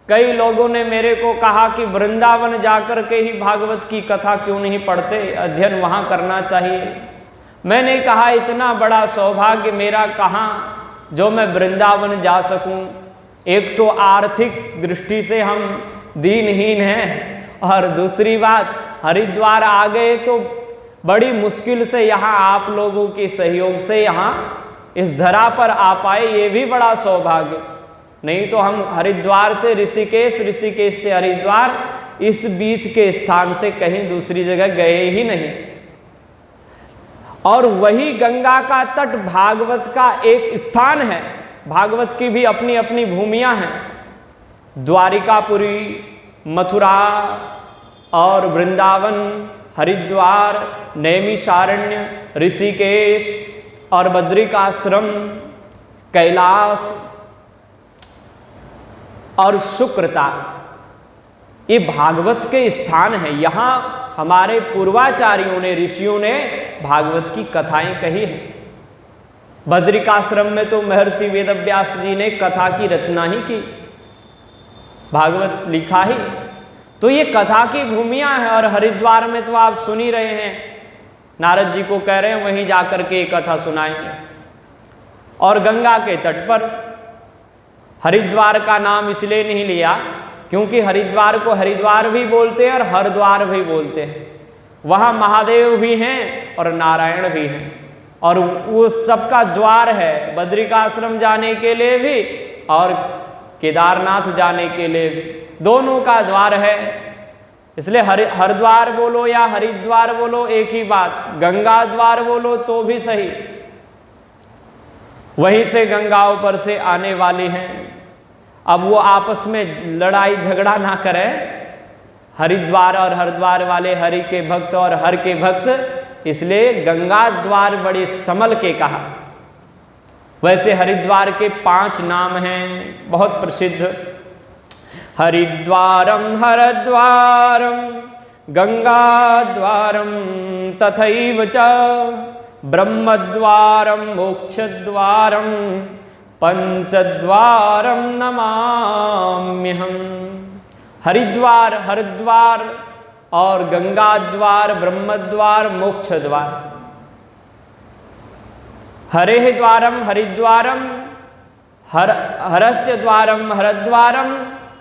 कई लोगों ने मेरे को कहा कि वृंदावन जाकर के ही भागवत की कथा क्यों नहीं पढ़ते, अध्ययन वहाँ करना चाहिए। मैंने कहा इतना बड़ा सौभाग्य मेरा कहाँ जो मैं वृंदावन जा सकूं। एक तो आर्थिक दृष्टि से हम दीनहीन हैं और दूसरी बात हरिद्वार आ गए तो बड़ी मुश्किल से यहाँ आप लोगों के सहयोग से यहाँ इस धरा पर आ पाए, ये भी बड़ा सौभाग्य। नहीं तो हम हरिद्वार से ऋषिकेश, ऋषिकेश से हरिद्वार, इस बीच के स्थान से कहीं दूसरी जगह गए ही नहीं। और वही गंगा का तट भागवत का एक स्थान है। भागवत की भी अपनी अपनी भूमियां हैं। द्वारिकापुरी, मथुरा और वृंदावन, हरिद्वार, नैमिषारण्य, ऋषिकेश और बद्रिकाश्रम, कैलाश और शुक्रता, ये भागवत के स्थान हैं। यहाँ हमारे पूर्वाचार्यों ने, ऋषियों ने भागवत की कथाएं कही हैं। बद्रिकाश्रम में तो महर्षि वेदव्यास जी ने कथा की रचना ही की, भागवत लिखा ही। तो ये कथा की भूमियां हैं। और हरिद्वार में तो आप सुन ही रहे हैं, नारद जी को कह रहे हैं वहीं जाकर के ये कथा सुनाएंगे। और गंगा के तट पर, हरिद्वार का नाम इसलिए नहीं लिया क्योंकि हरिद्वार को हरिद्वार भी बोलते हैं और हरद्वार भी बोलते हैं। वहाँ महादेव भी हैं और नारायण भी हैं, और वो सबका द्वार है बद्रिकाश्रम जाने के लिए भी और केदारनाथ जाने के लिए भी, दोनों का द्वार है। इसलिए हरिद्वार बोलो या हरिद्वार बोलो एक ही बात, गंगा द्वार बोलो तो भी सही, वहीं से गंगा ऊपर से आने वाली हैं। अब वो आपस में लड़ाई झगड़ा ना करें, हरिद्वार और हरिद्वार वाले हरि के भक्त और हर के भक्त, इसलिए गंगा द्वार बड़े संभल के कहा। वैसे हरिद्वार के 5 नाम हैं बहुत प्रसिद्ध, हरिद्वारम हरद्वारम गंगाद्वारम तथैव च ब्रह्मद्वारम मोक्षद्वारम पंचद्वारम नमाम्यहम्। हरिद्वार, हरिद्वार और गंगाद्वार, ब्रह्मद्वार, मोक्षद्वार। हरेः द्वारम हरिद्वारम, हरस्य द्वारम हरद्वारम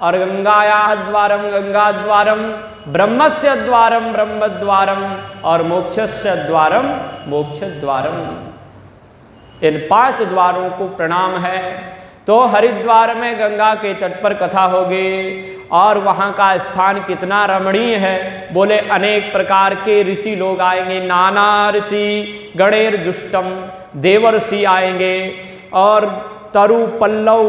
और गंगायाः द्वारम गंगाद्वारम, ब्रह्मस्य द्वारम ब्रह्मद्वारम और मोक्षस्य द्वारम मोक्षद्वारम। इन 5 द्वारों को प्रणाम है। तो हरिद्वार में गंगा के तट पर कथा होगी और वहाँ का स्थान कितना रमणीय है। बोले अनेक प्रकार के ऋषि लोग आएंगे, नाना ऋषि गणेरजुष्टम, देवर्षि आएंगे और तरु पल्लव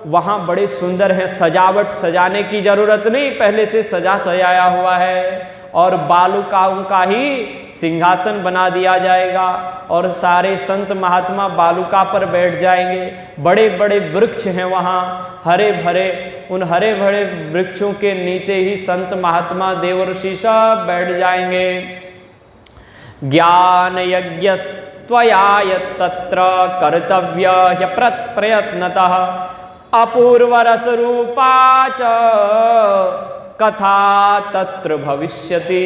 वहाँ बड़े सुंदर हैं, सजावट सजाने की जरूरत नहीं, पहले से सजाया हुआ है। और बालुकाओं का ही सिंहासन बना दिया जाएगा और सारे संत महात्मा बालुका पर बैठ जाएंगे। बड़े बड़े वृक्ष हैं वहाँ हरे भरे, उन हरे भरे वृक्षों के नीचे ही संत महात्मा देवर्षि सब बैठ जाएंगे। ज्ञान यज्ञ त्वया तत्र कर्तव्य प्रयत्नतः अपूर्व रस रूपा च कथा तत्र भविष्यति।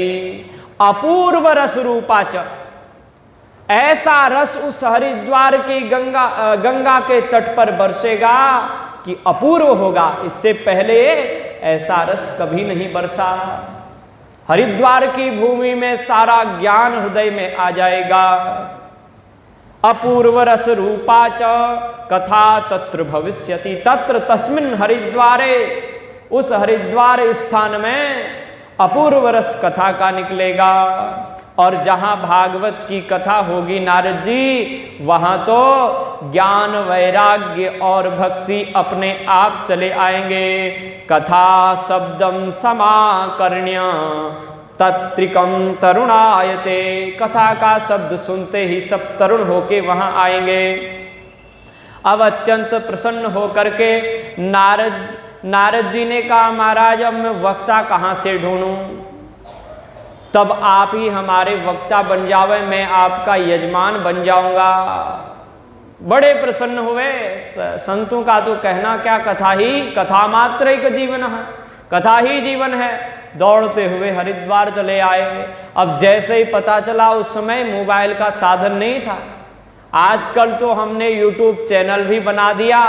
अपूर्व रस रूपा च, ऐसा रस उस हरिद्वार की गंगा के तट पर बरसेगा कि अपूर्व होगा, इससे पहले ऐसा रस कभी नहीं बरसा। हरिद्वार की भूमि में सारा ज्ञान हृदय में आ जाएगा। अपूर्व रस रूपा च कथा तत्र भविष्यति। तत्र तस्मिन् हरिद्वारे, उस हरिद्वार स्थान में अपूर्व रस कथा का निकलेगा। और जहाँ भागवत की कथा होगी नारद जी, वहाँ तो ज्ञान वैराग्य और भक्ति अपने आप चले आएंगे। कथा शब्दम समाकर्ण्य तत्रिकम तरुणायते। कथा का शब्द सुनते ही सब तरुण होके वहाँ आएंगे। अब अत्यंत प्रसन्न होकर के नारद जी ने कहा, महाराज अब मैं वक्ता कहाँ से ढूंढूं? तब आप ही हमारे वक्ता बन जावे, मैं आपका यजमान बन जाऊंगा। बड़े प्रसन्न हुए। संतों का तो कहना क्या, कथा मात्र एक जीवन है, कथा ही जीवन है। दौड़ते हुए हरिद्वार चले आए। अब जैसे ही पता चला, उस समय मोबाइल का साधन नहीं था। आजकल तो हमने YouTube चैनल भी बना दिया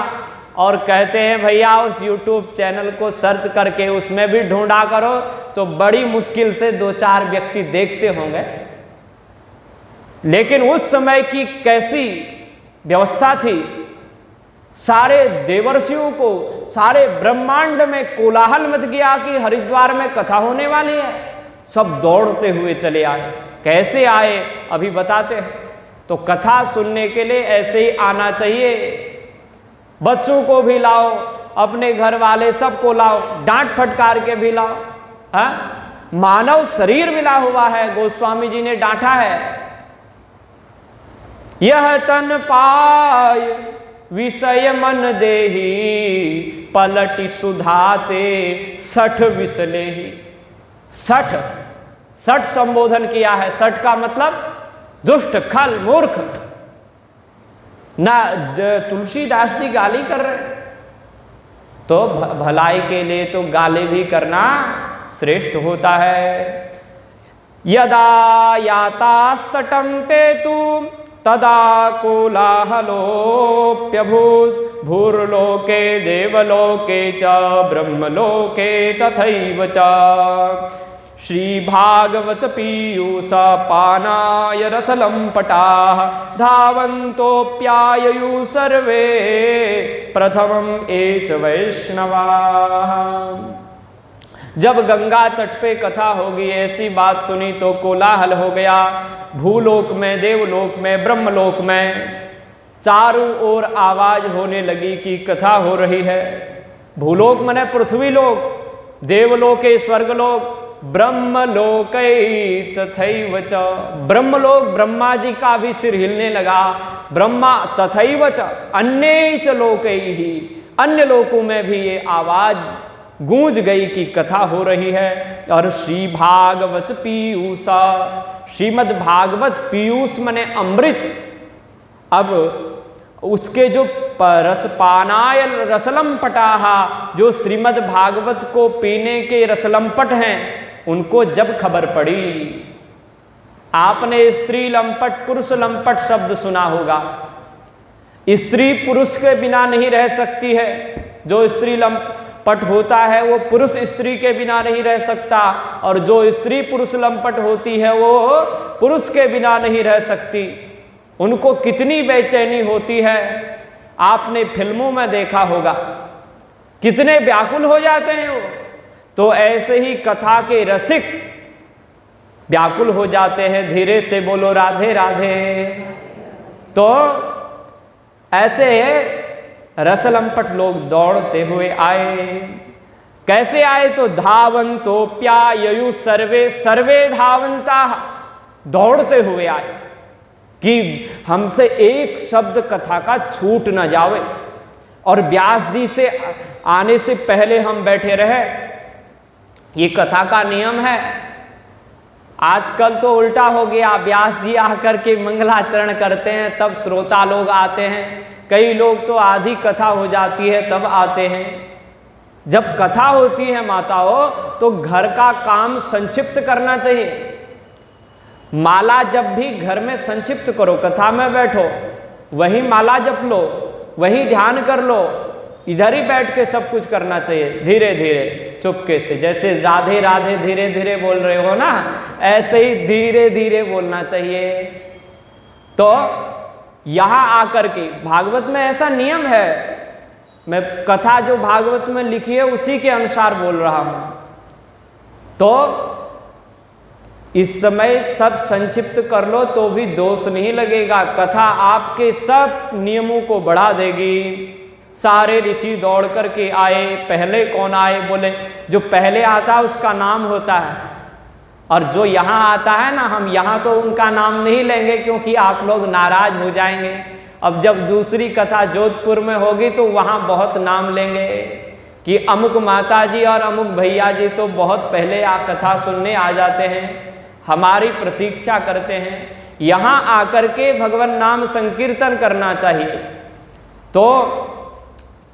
और कहते हैं भैया उस YouTube चैनल को सर्च करके उसमें भी ढूंढा करो, तो बड़ी मुश्किल से 2-4 व्यक्ति देखते होंगे। लेकिन उस समय की कैसी व्यवस्था थी, सारे देवर्षियों को, सारे ब्रह्मांड में कोलाहल मच गया कि हरिद्वार में कथा होने वाली है। सब दौड़ते हुए चले आए। कैसे आए अभी बताते हैं। तो कथा सुनने के लिए ऐसे ही आना चाहिए। बच्चों को भी लाओ, अपने घर वाले सबको लाओ, डांट फटकार के भी लाओ। मानव शरीर मिला हुआ है, गोस्वामी जी ने डांटा है। यह तन पाय विषय मन देही, पलटि सुधाते 60 विसलेही। 60 संबोधन किया है। 60 का मतलब दुष्ट, खल, मूर्ख। ना तुलसीदास जी गाली कर रहे, तो भलाई के लिए तो गाली भी करना श्रेष्ठ होता है। यदा यातास्तटं ते तु तदा कोलाहलोऽप्यभूत्, भूर्लोके देवलोके च ब्रह्मलोके तथैव च। श्रीभागवत पीयूष पानाय रसलंपटाः धावन्तोऽप्याययु सर्वे प्रथमं एच वैष्णवाः। जब गंगा तट पे कथा होगी, ऐसी बात सुनी तो कोलाहल हो गया। भूलोक में, देवलोक में, ब्रह्मलोक में चारों ओर आवाज होने लगी कि कथा हो रही है। भूलोक मने पृथ्वी लोक, देवलोके स्वर्गलोक, ब्रह्मलोक तथैव च। ब्रह्मलोक, ब्रह्मा जी का भी सिर हिलने लगा। ब्रह्मा तथैव च अन्ये च लोकैहि, अन्य लोकों में भी ये आवाज गूंज गई कि कथा हो रही है। और श्री भागवत पीयूष, श्रीमद् भागवत पीयूष मने अमृत। अब उसके जो रसपानाय रसलंपटाः, जो श्रीमद् भागवत को पीने के रसलंपट हैं, उनको जब खबर पड़ी, आपने स्त्री लंपट पुरुष लंपट शब्द सुना होगा। स्त्री पुरुष के बिना नहीं रह सकती है, जो स्त्री लंपट होता है वो पुरुष स्त्री के बिना नहीं रह सकता, और जो स्त्री पुरुष लंपट होती है वो पुरुष के बिना नहीं रह सकती। उनको कितनी बेचैनी होती है, आपने फिल्मों में देखा होगा, कितने व्याकुल हो जाते हैं वो। तो ऐसे ही कथा के रसिक व्याकुल हो जाते हैं। धीरे से बोलो राधे राधे। तो ऐसे रसलंपट लोग दौड़ते हुए आए। कैसे आए? तो धावन्तोऽप्याययु सर्वे, सर्वे धावन्ता, दौड़ते हुए आए कि हमसे एक शब्द कथा का छूट न जावे। और व्यास जी से आने से पहले हम बैठे रहे। ये कथा का नियम है। आजकल तो उल्टा हो गया, व्यास जी आकर के मंगलाचरण करते हैं तब श्रोता लोग आते हैं। कई लोग तो आधी कथा हो जाती है तब आते हैं। जब कथा होती है माताओं, तो घर का काम संक्षिप्त करना चाहिए। माला जब भी घर में संक्षिप्त करो, कथा में बैठो, वहीं माला जप लो, वहीं ध्यान कर लो। इधर ही बैठ के सब कुछ करना चाहिए, धीरे धीरे चुपके से। जैसे राधे राधे धीरे धीरे बोल रहे हो ना, ऐसे ही धीरे धीरे बोलना चाहिए। तो यहाँ आकर के भागवत में ऐसा नियम है, मैं कथा जो भागवत में लिखी है उसी के अनुसार बोल रहा हूँ। तो इस समय सब संक्षिप्त कर लो तो भी दोष नहीं लगेगा। कथा आपके सब नियमों को बढ़ा देगी। सारे ऋषि दौड़ करके आए। पहले कौन आए? बोले जो पहले आता है उसका नाम होता है, और जो यहाँ आता है ना, हम यहाँ तो उनका नाम नहीं लेंगे क्योंकि आप लोग नाराज हो जाएंगे। अब जब दूसरी कथा जोधपुर में होगी तो वहाँ बहुत नाम लेंगे कि अमुक माता जी और अमुक भैया जी तो बहुत पहले कथा सुनने आ जाते हैं, हमारी प्रतीक्षा करते हैं। यहाँ आकर के भगवान नाम संकीर्तन करना चाहिए। तो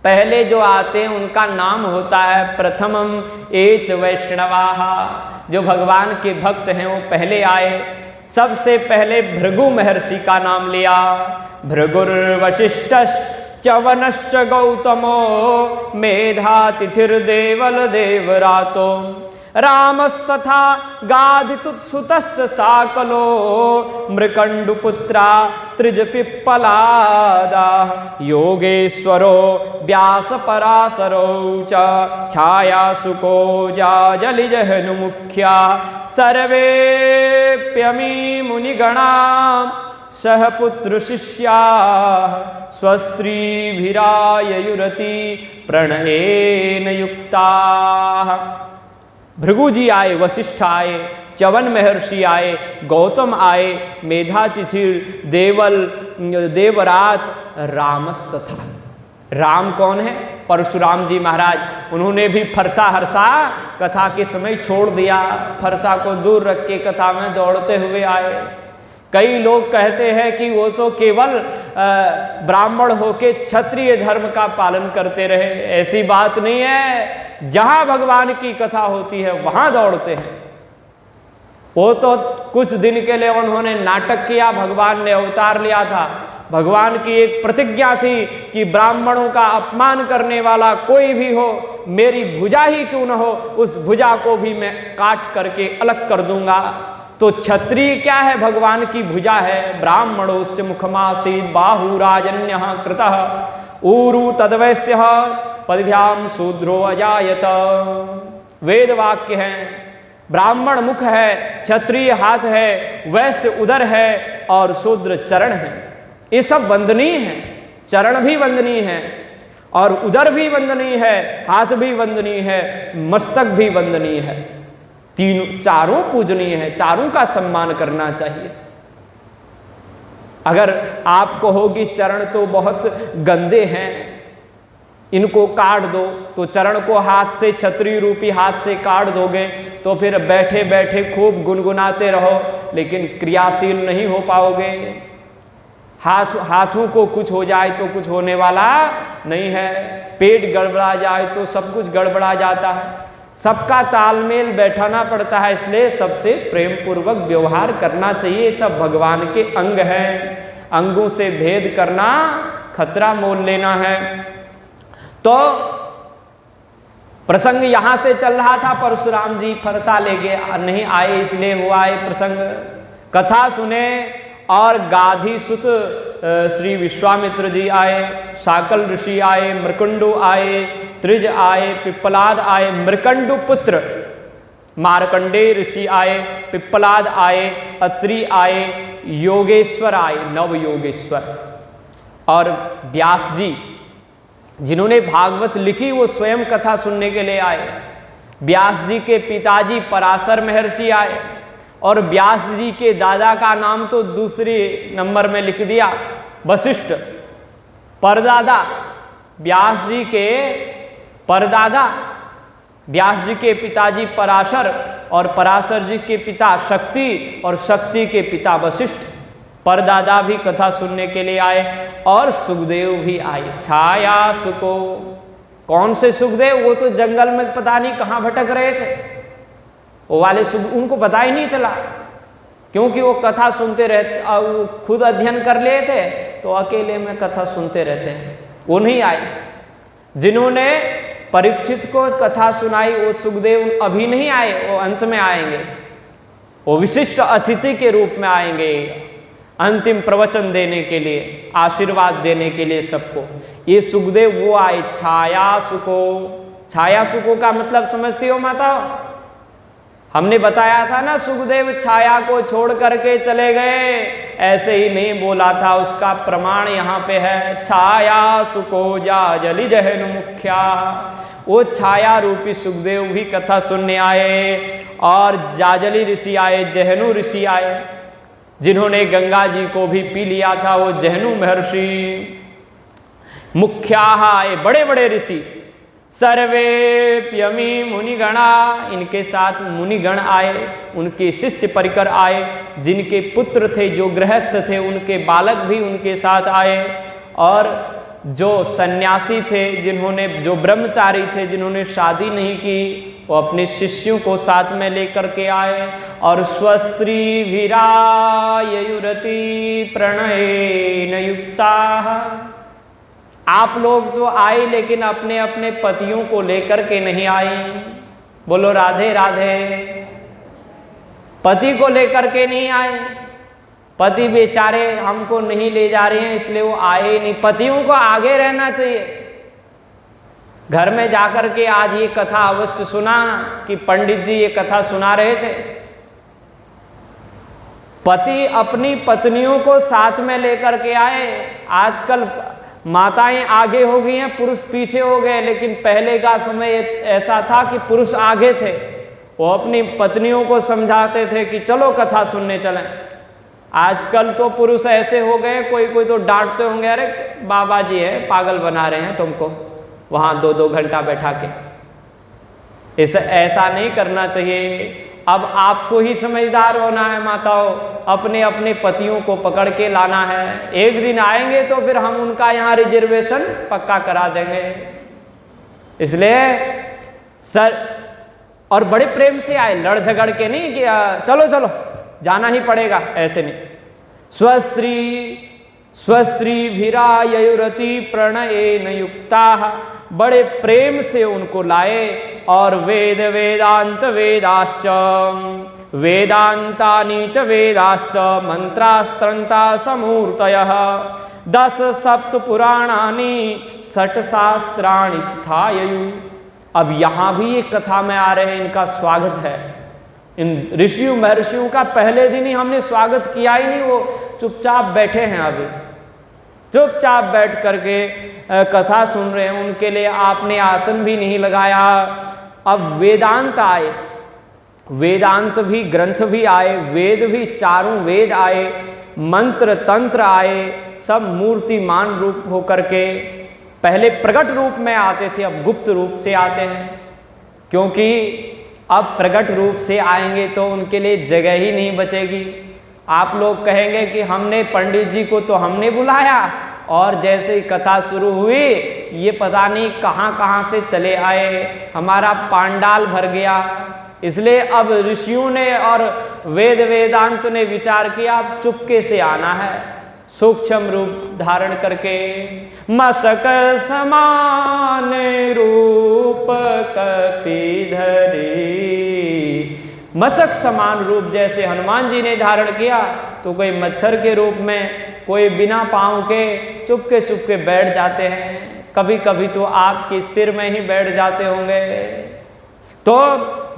पहले जो आते हैं उनका नाम होता है प्रथमम एच वैष्णवाः। जो भगवान के भक्त हैं वो पहले आए। सबसे पहले भृगु महर्षि का नाम लिया। भृगुर्वशिष्ठश्च वनश्च गौतमो मेधातिथिर्देवल देवरातो रामस्तथा गाधितुत्सुतश्च साकलो मृकण्डुपुत्रा त्रिजपिप्पलादा योगेश्वरो व्यासपराशरो च छायासुको जाजलिजहनुमुख्या सर्वेप्यमी मुनिगणा सह पुत्र शिष्या स्वस्त्रीभिराययुरति प्रणयेन युक्ताः। भृगु जी आए, वशिष्ठ आए, च्यवन महर्षि आए, गौतम आए, मेधातिथि देवल देवरात रामस्तथा। राम कौन है? परशुराम जी महाराज। उन्होंने भी फरसा हरसा कथा के समय छोड़ दिया, फरसा को दूर रख के कथा में दौड़ते हुए आए। कई लोग कहते हैं कि वो तो केवल ब्राह्मण होके क्षत्रिय धर्म का पालन करते रहे। ऐसी बात नहीं है। जहाँ भगवान की कथा होती है वहाँ दौड़ते हैं। वो तो कुछ दिन के लिए उन्होंने नाटक किया, भगवान ने अवतार लिया था, भगवान की एक प्रतिज्ञा थी कि ब्राह्मणों का अपमान करने वाला कोई भी हो, मेरी भुजा ही क्यों न हो, उस भुजा को भी मैं काट करके अलग कर दूंगा। तो क्षत्रिय क्या है? भगवान की भुजा है। ब्राह्मणोस्य मुखमासीत् बाहुराजन्यः कृतः ऊरु तद्वैश्यः पदभ्याम शूद्रो अजायत। वेद वाक्य हैं। ब्राह्मण मुख है, क्षत्रिय हाथ है, वैश्य उदर है और शूद्र चरण है। ये सब वंदनीय है। चरण भी वंदनीय है और उदर भी वंदनीय है, हाथ भी वंदनीय है, मस्तक भी वंदनीय है। तीनों चारों पूजनीय है, चारों का सम्मान करना चाहिए। अगर आप कहोगे चरण तो बहुत गंदे हैं, इनको काट दो, तो चरण को हाथ से, क्षत्रिय रूपी हाथ से काट दोगे तो फिर बैठे बैठे खूब गुनगुनाते रहो, लेकिन क्रियाशील नहीं हो पाओगे। हाथों को कुछ हो जाए तो कुछ होने वाला नहीं है। पेट गड़बड़ा जाए तो सब कुछ गड़बड़ा जाता है। सबका तालमेल बैठाना पड़ता है, इसलिए सबसे प्रेम पूर्वक व्यवहार करना चाहिए। सब भगवान के अंग हैं, अंगों से भेद करना खतरा मोल लेना है। तो प्रसंग यहां से चल रहा था, परशुराम जी फरसा लेके नहीं आए, इसलिए हुआ है प्रसंग। कथा सुने और गाधी सुत श्री विश्वामित्र जी आए, शाकल ऋषि आए, मृकंडु आए, त्रिज आए, पिप्पलाद आए, मृकंडु पुत्र मार्कंडेय ऋषि आए, पिप्पलाद आए, अत्रि आए, योगेश्वर आए, नव योगेश्वर, और व्यास जी जिन्होंने भागवत लिखी वो स्वयं कथा सुनने के लिए आए। व्यास जी के पिताजी पराशर महर्षि आए और व्यास जी के दादा का नाम तो दूसरे नंबर में लिख दिया, वशिष्ठ। परदादा व्यास जी के परदादा, व्यास जी के पिताजी पराशर और पराशर जी के पिता शक्ति और शक्ति के पिता वशिष्ठ। परदादा भी कथा सुनने के लिए आए और सुखदेव भी आए। छाया सुको, कौन से सुखदेव? वो तो जंगल में पता नहीं कहाँ भटक रहे थे। वो वाले उनको पता ही नहीं चला, क्योंकि वो कथा सुनते रहते, वो खुद अध्ययन कर लिए थे तो अकेले में कथा सुनते रहते हैं। वो नहीं आए। जिन्होंने परीक्षित को कथा सुनाई वो सुखदेव अभी नहीं आए, वो अंत में आएंगे। वो विशिष्ट अतिथि के रूप में आएंगे, अंतिम प्रवचन देने के लिए, आशीर्वाद देने के लिए सबको। ये सुखदेव वो आए। छाया सुको, छाया सुको का मतलब समझती हो माता? हमने बताया था ना, सुखदेव छाया को छोड़ करके चले गए, ऐसे ही नहीं बोला था, उसका प्रमाण यहाँ पे है। छाया सुको जा जलि जहनु मुख्या, वो छाया रूपी सुखदेव भी कथा सुनने आए। और जाजली ऋषि आए, जहनु ऋषि आए, जिन्होंने गंगा जी को भी पी लिया था, वो जहनु महर्षि। मुख्याः, ये बड़े बड़े ऋषि। सर्वेप्यमी मुनिगणा, इनके साथ मुनिगण आए, उनके शिष्य परिकर आए, जिनके पुत्र थे, जो गृहस्थ थे, उनके बालक भी उनके साथ आए। और जो सन्यासी थे, जिन्होंने, जो ब्रह्मचारी थे, जिन्होंने शादी नहीं की, वो अपने शिष्यों को साथ में लेकर के आए। और स्वस्त्री वीरायुरति प्रणयेन युक्ताः, आप लोग तो आए लेकिन अपने अपने पतियों को लेकर के नहीं आई। बोलो राधे राधे। पति को लेकर के नहीं आए, पति बेचारे हमको नहीं ले जा रहे हैं इसलिए वो आए नहीं। पतियों को आगे रहना चाहिए। घर में जाकर के आज ये कथा अवश्य सुना कि पंडित जी ये कथा सुना रहे थे। पति अपनी पत्नियों को साथ में लेकर के आए। आजकल माताएं आगे हो गई हैं, पुरुष पीछे हो गए, लेकिन पहले का समय ऐसा था कि पुरुष आगे थे। वो अपनी पत्नियों को समझाते थे कि चलो कथा सुनने चलें। आजकल तो पुरुष ऐसे हो गए, कोई कोई तो डांटते होंगे, अरे बाबा जी हैं, पागल बना रहे हैं तुमको वहाँ 2-2 घंटा बैठा के। ऐसा नहीं करना चाहिए। अब आपको ही समझदार होना है माताओं, अपने अपने पतियों को पकड़ के लाना है। एक दिन आएंगे तो फिर हम उनका यहाँ रिजर्वेशन पक्का करा देंगे। इसलिए सर, और बड़े प्रेम से आए, लड़ झगड़ के नहीं कि चलो चलो जाना ही पड़ेगा, ऐसे नहीं। स्वस्त्री, स्वस्त्रीभिराययुरति प्रणयेन युक्ताः, बड़े प्रेम से उनको लाए। और वेद वेदांत वेदाश्च वेदांतानि च वेदाश्च मंत्रास्त्रंता समूर्तयः 10 सप्त पुराणानि 6 शास्त्राणि तथाययु। अब यहाँ भी एक कथा में आ रहे हैं, इनका स्वागत है। इन ऋषियों महर्षियों का पहले दिन ही हमने स्वागत किया ही नहीं, वो चुपचाप बैठे हैं, अभी चुपचाप बैठ करके कथा सुन रहे हैं। उनके लिए आपने आसन भी नहीं लगाया। अब वेदांत आए, वेदांत भी ग्रंथ भी आए, वेद भी, चारों वेद आए, मंत्र तंत्र आए, सब मूर्तिमान रूप होकर के पहले प्रकट रूप में आते थे, अब गुप्त रूप से आते हैं। क्योंकि अब प्रकट रूप से आएंगे तो उनके लिए जगह ही नहीं बचेगी। आप लोग कहेंगे कि हमने पंडित जी को तो हमने बुलाया, और जैसे ही कथा शुरू हुई ये पता नहीं कहाँ कहाँ से चले आए, हमारा पांडाल भर गया। इसलिए अब ऋषियों ने और वेद वेदांत ने विचार किया, अब चुपके से आना है, सूक्ष्म रूप धारण करके। मसक समान रूप कपिधरी, मसक समान रूप जैसे हनुमान जी ने धारण किया, तो कोई मच्छर के रूप में, कोई बिना पाँव के चुपके चुपके बैठ जाते हैं। कभी कभी तो आपके सिर में ही बैठ जाते होंगे। तो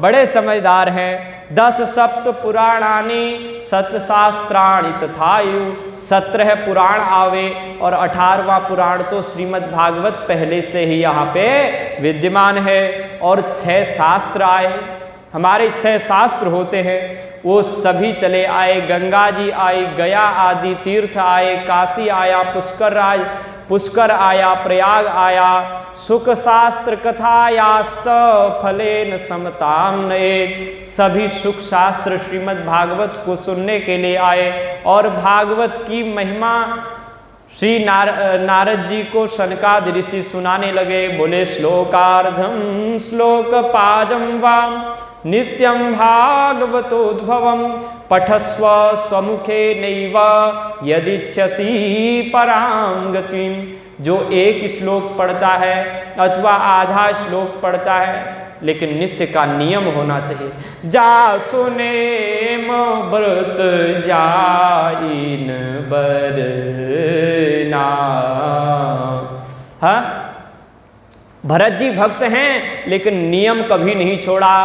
बड़े समझदार हैं। 10 सप्त पुराणानि 7 शास्त्राणि तथायु, 17 पुराण आवे और 18वां पुराण तो श्रीमद् भागवत पहले से ही यहाँ पे विद्यमान है। और 6 शास्त्र आए, हमारे 6 शास्त्र होते हैं, वो सभी चले आए। गंगा जी आई, गया आदि तीर्थ आए, काशी आया, पुष्कर आया, प्रयाग आया। सुख शास्त्र कथायाश्च फलेन समताम नयेत्, सभी सुख शास्त्र श्रीमद् भागवत को सुनने के लिए आए। और भागवत की महिमा श्री नारद जी को सनकादि ऋषि सुनाने लगे। बोले श्लोकार्धम श्लोक पादम वा नित्यं भागवतोद्भवं पठस्व स्वमुखे नैव यदिच्छसि परां गतिं। जो एक श्लोक पढ़ता है अथवा आधा श्लोक पढ़ता है, लेकिन नित्य का नियम होना चाहिए। जा सुनेम व्रत जाइन बरना। हाँ, भरत जी भक्त हैं लेकिन नियम कभी नहीं छोड़ा।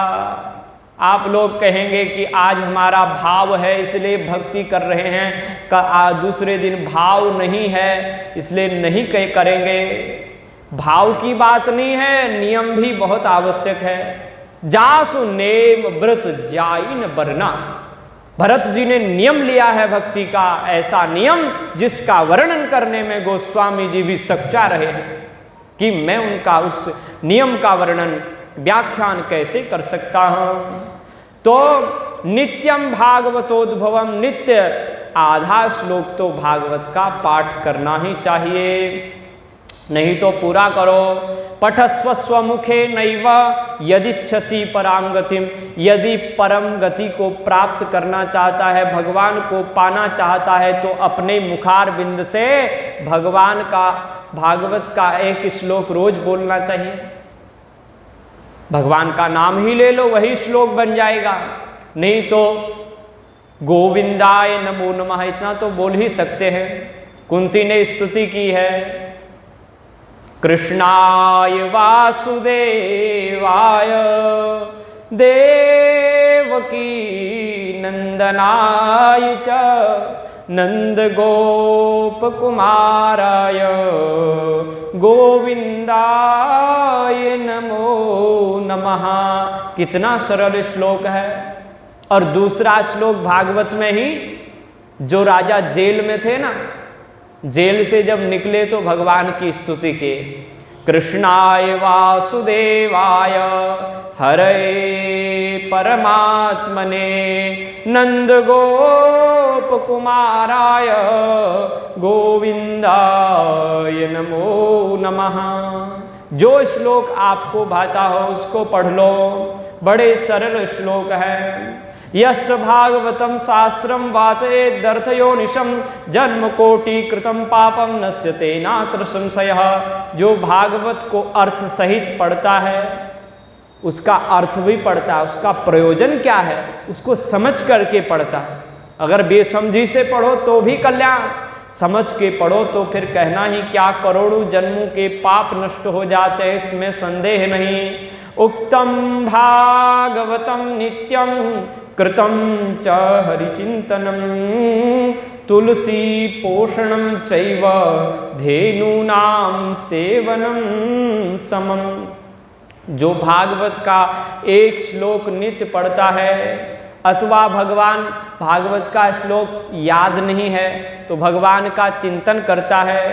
आप लोग कहेंगे कि आज हमारा भाव है इसलिए भक्ति कर रहे हैं, दूसरे दिन भाव नहीं है इसलिए नहीं करेंगे। भाव की बात नहीं है, नियम भी बहुत आवश्यक है। जासु नेम व्रत जाइन बरना, भरत जी ने नियम लिया है भक्ति का, ऐसा नियम जिसका वर्णन करने में गोस्वामी जी भी सच्चा रहे हैं कि मैं उनका उस नियम का वर्णन व्याख्यान कैसे कर सकता हूं। तो नित्यम भागवतोद्भवम, नित्य आधा श्लोक तो भागवत का पाठ करना ही चाहिए, नहीं तो पूरा करो। पठस्व स्वमुखे नैव यदिच्छसि पराम गतिम, यदि परम गति को प्राप्त करना चाहता है, भगवान को पाना चाहता है, तो अपने मुखार बिंद से भगवान का भागवत का एक श्लोक रोज बोलना चाहिए। भगवान का नाम ही ले लो, वही श्लोक बन जाएगा। नहीं तो गोविंदाय नमो नमः इतना तो बोल ही सकते हैं। कुंती ने स्तुति की है, कृष्णाय वासुदेवाय देवकी नंदनाय च नंद गोप कुमाराय गोविंदाय नमो नमः। कितना सरल श्लोक है। और दूसरा श्लोक भागवत में ही, जो राजा जेल में थे ना, जेल से जब निकले तो भगवान की स्तुति की, कृष्णाय वासुदेवाय हरे परमात्मने नंद गोप कुमाराय गोविंदाय नमो नमः। जो श्लोक आपको भाता हो उसको पढ़ लो, बड़े सरल श्लोक है। यश्च भागवतम शास्त्रम वाचयेदर्थयोनिशम जन्म कोटि कृतम पापम नश्यते नात्र संशयः। जो भागवत को अर्थ सहित पढ़ता है, उसका अर्थ भी पढ़ता है, उसका प्रयोजन क्या है उसको समझ करके पढ़ता है। अगर बेसमझी से पढ़ो तो भी कल्याण, समझ के पढ़ो तो फिर कहना ही क्या, करोड़ों जन्मों के पाप नष्ट हो जाते हैं, इसमें संदेह नहीं। उक्तम भागवतम नित्यम कृतम च हरिचिंतनम तुलसी पोषणम चैव धेनूनां सेवनम समम। जो भागवत का एक श्लोक नित्य पढ़ता है अथवा भगवान भागवत का श्लोक याद नहीं है तो भगवान का चिंतन करता है,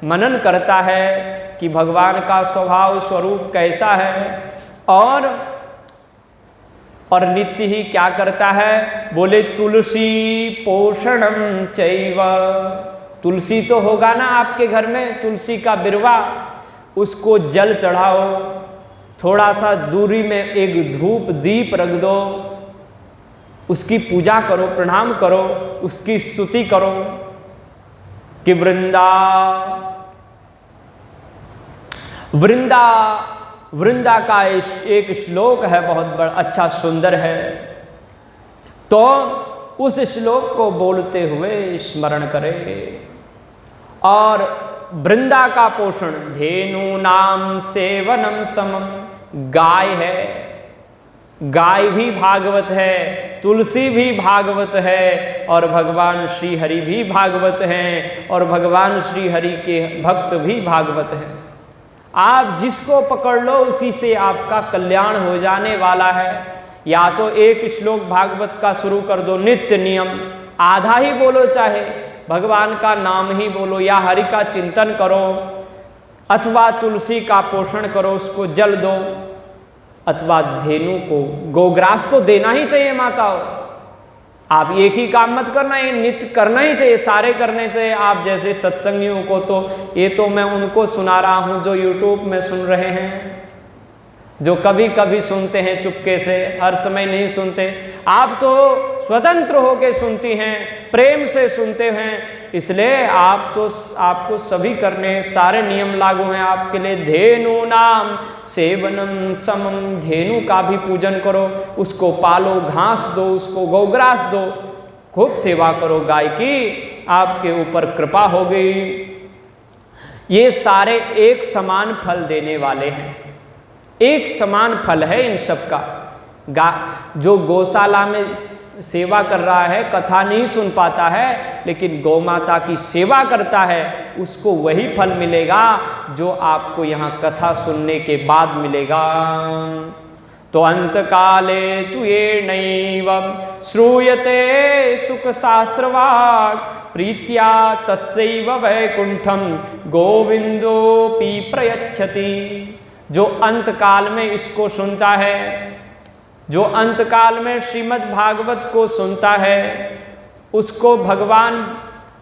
मनन करता है कि भगवान का स्वभाव स्वरूप कैसा है, और नित्य ही क्या करता है, बोले तुलसी पोषणम चैव। तुलसी तो होगा ना आपके घर में, तुलसी का बिरवा, उसको जल चढ़ाओ, थोड़ा सा दूरी में एक धूप दीप रख दो, उसकी पूजा करो, प्रणाम करो, उसकी स्तुति करो कि वृंदा का एक श्लोक है, बहुत बड़ा अच्छा सुंदर है। तो उस श्लोक को बोलते हुए स्मरण करें। और वृंदा का पोषण धेनु नाम सेवनम समम, गाय है, गाय भी भागवत है, तुलसी भी भागवत है, और भगवान श्री हरि भी भागवत हैं, और भगवान श्री हरि के भक्त भी भागवत हैं। आप जिसको पकड़ लो उसी से आपका कल्याण हो जाने वाला है। या तो एक श्लोक भागवत का शुरू कर दो नित्य नियम, आधा ही बोलो, चाहे भगवान का नाम ही बोलो, या हरि का चिंतन करो, अथवा तुलसी का पोषण करो, उसको जल दो, अथवा धेनु को गोग्रास तो देना ही चाहिए माताओं। आप एक ही काम मत करना, ये नित्य करना ही चाहिए, सारे करने चाहिए। आप जैसे सत्संगियों को तो ये तो मैं उनको सुना रहा हूँ जो यूट्यूब में सुन रहे हैं, जो कभी कभी सुनते हैं चुपके से, हर समय नहीं सुनते। आप तो स्वतंत्र होकर सुनती हैं, प्रेम से सुनते हैं, इसलिए आपको सभी करने हैं, सारे नियम लागू हैं आपके लिए। धेनु नाम सेवनम समम, धेनु का भी पूजन करो, उसको पालो, घास दो, उसको गौग्रास दो, खूब सेवा करो गाय की, आपके ऊपर कृपा हो गई। ये सारे एक समान फल देने वाले हैं, एक समान फल है इन सब का। जो गौशाला में सेवा कर रहा है, कथा नहीं सुन पाता है, लेकिन गौ माता की सेवा करता है, उसको वही फल मिलेगा जो आपको यहाँ कथा सुनने के बाद मिलेगा। तो अंत काले तु ये नैव श्रूयते सुख शास्त्रवाक् प्रीत्या तस्यैव वैकुंठम गोविंदोपि प्रयच्छति। जो अंत काल में इसको सुनता है, जो अंतकाल में श्रीमद् भागवत को सुनता है, उसको भगवान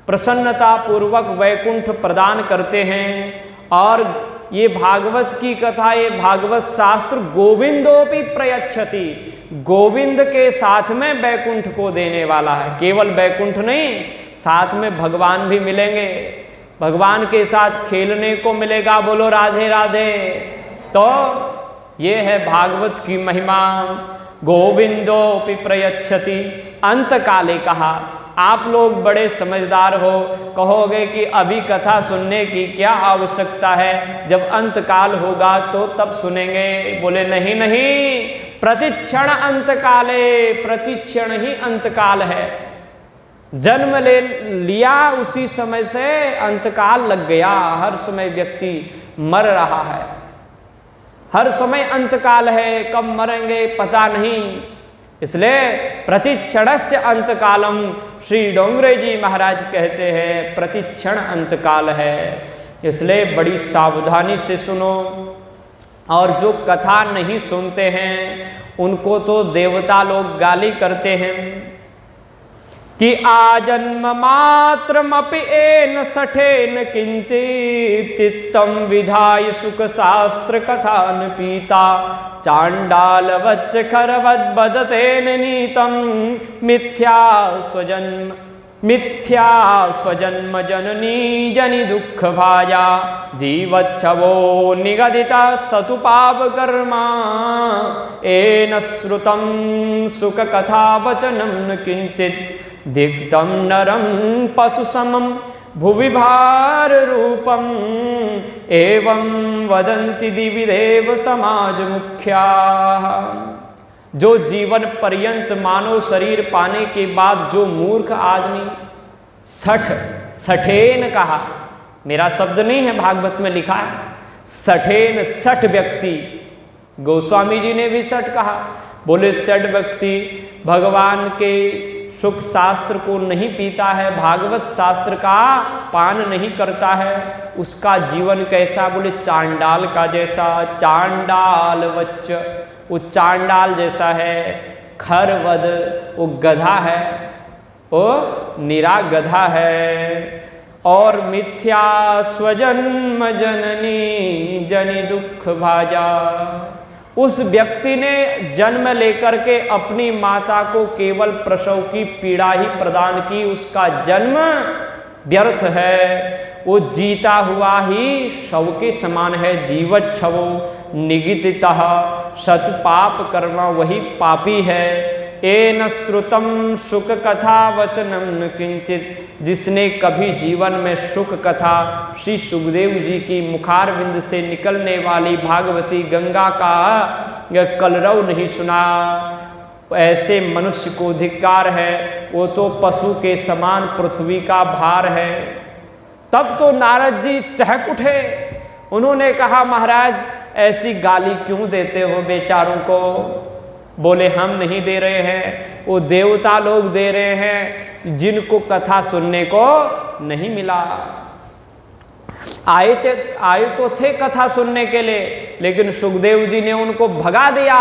प्रसन्नता पूर्वक वैकुंठ प्रदान करते हैं। और ये भागवत की कथा, ये भागवत शास्त्र गोविंदोपि प्रयच्छति, गोविंद के साथ में वैकुंठ को देने वाला है। केवल वैकुंठ नहीं, साथ में भगवान भी मिलेंगे, भगवान के साथ खेलने को मिलेगा। बोलो राधे राधे। तो ये है भागवत की महिमा। गोविंदोपि प्रयच्छति, अंत काले कहा। आप लोग बड़े समझदार हो, कहोगे कि अभी कथा सुनने की क्या आवश्यकता है, जब अंत काल होगा तो तब सुनेंगे। बोले नहीं नहीं, प्रतिक्षण अंत काले, प्रतिक्षण ही अंत काल है। जन्म ले लिया उसी समय से अंतकाल लग गया। हर समय व्यक्ति मर रहा है, हर समय अंतकाल है, कब मरेंगे पता नहीं। इसलिए प्रतिक्षणस्य अंतकालम, श्री डोंगरे जी महाराज कहते हैं प्रतिक्षण अंतकाल है। इसलिए बड़ी सावधानी से सुनो। और जो कथा नहीं सुनते हैं उनको तो देवता लोग गाली करते हैं कि आजन्म मात्रमपि एन सठेन किंचित चित्तम विधाय सुख शास्त्र कथान पीता चांडाल वच्च खरवद बदतेन नीतम मिथ्या स्वजन्म जननी जनि दुख भाया जीवच्छवो निगदिता सतु पाप कर्मा एन श्रुतम सुख कथा वचनम न किंचित दिग्धम नरम पशु समम भुवि भार रूपम एवं वदन्ति दिवि देव समाज मुख्या। जो जीवन पर्यंत मानव शरीर पाने के बाद जो मूर्ख आदमी सठेन कहा, मेरा शब्द नहीं है, भागवत में लिखा है सठेन, सठ व्यक्ति, गोस्वामी जी ने भी सठ कहा, बोले सठ व्यक्ति भगवान के सुख शास्त्र को नहीं पीता है, भागवत शास्त्र का पान नहीं करता है, उसका जीवन कैसा, बोले चांडाल का जैसा, चांडाल वच्च, वो चांडाल जैसा है, खरवद वो गधा है, वो निरा गधा है, और मिथ्या स्वजन्म जननी जनि दुख भाजा। उस व्यक्ति ने जन्म लेकर के अपनी माता को केवल प्रसव की पीड़ा ही प्रदान की, उसका जन्म व्यर्थ है, वो जीता हुआ ही शव के समान है। जीवच्छवो निगितः शत पाप कर्मा, वही पापी है। एन श्रुतम सुख कथा वचनम न किंचित, जिसने कभी जीवन में सुख कथा श्री सुखदेव जी की मुखारविंद से निकलने वाली भागवती गंगा का कलरव नहीं सुना, ऐसे मनुष्य को धिक्कार है, वो तो पशु के समान पृथ्वी का भार है। तब तो नारद जी चहक उठे, उन्होंने कहा महाराज ऐसी गाली क्यों देते हो बेचारों को। बोले हम नहीं दे रहे हैं, वो देवता लोग दे रहे हैं जिनको कथा सुनने को नहीं मिला। आए तो थे कथा सुनने के लिए, लेकिन सुखदेव जी ने उनको भगा दिया,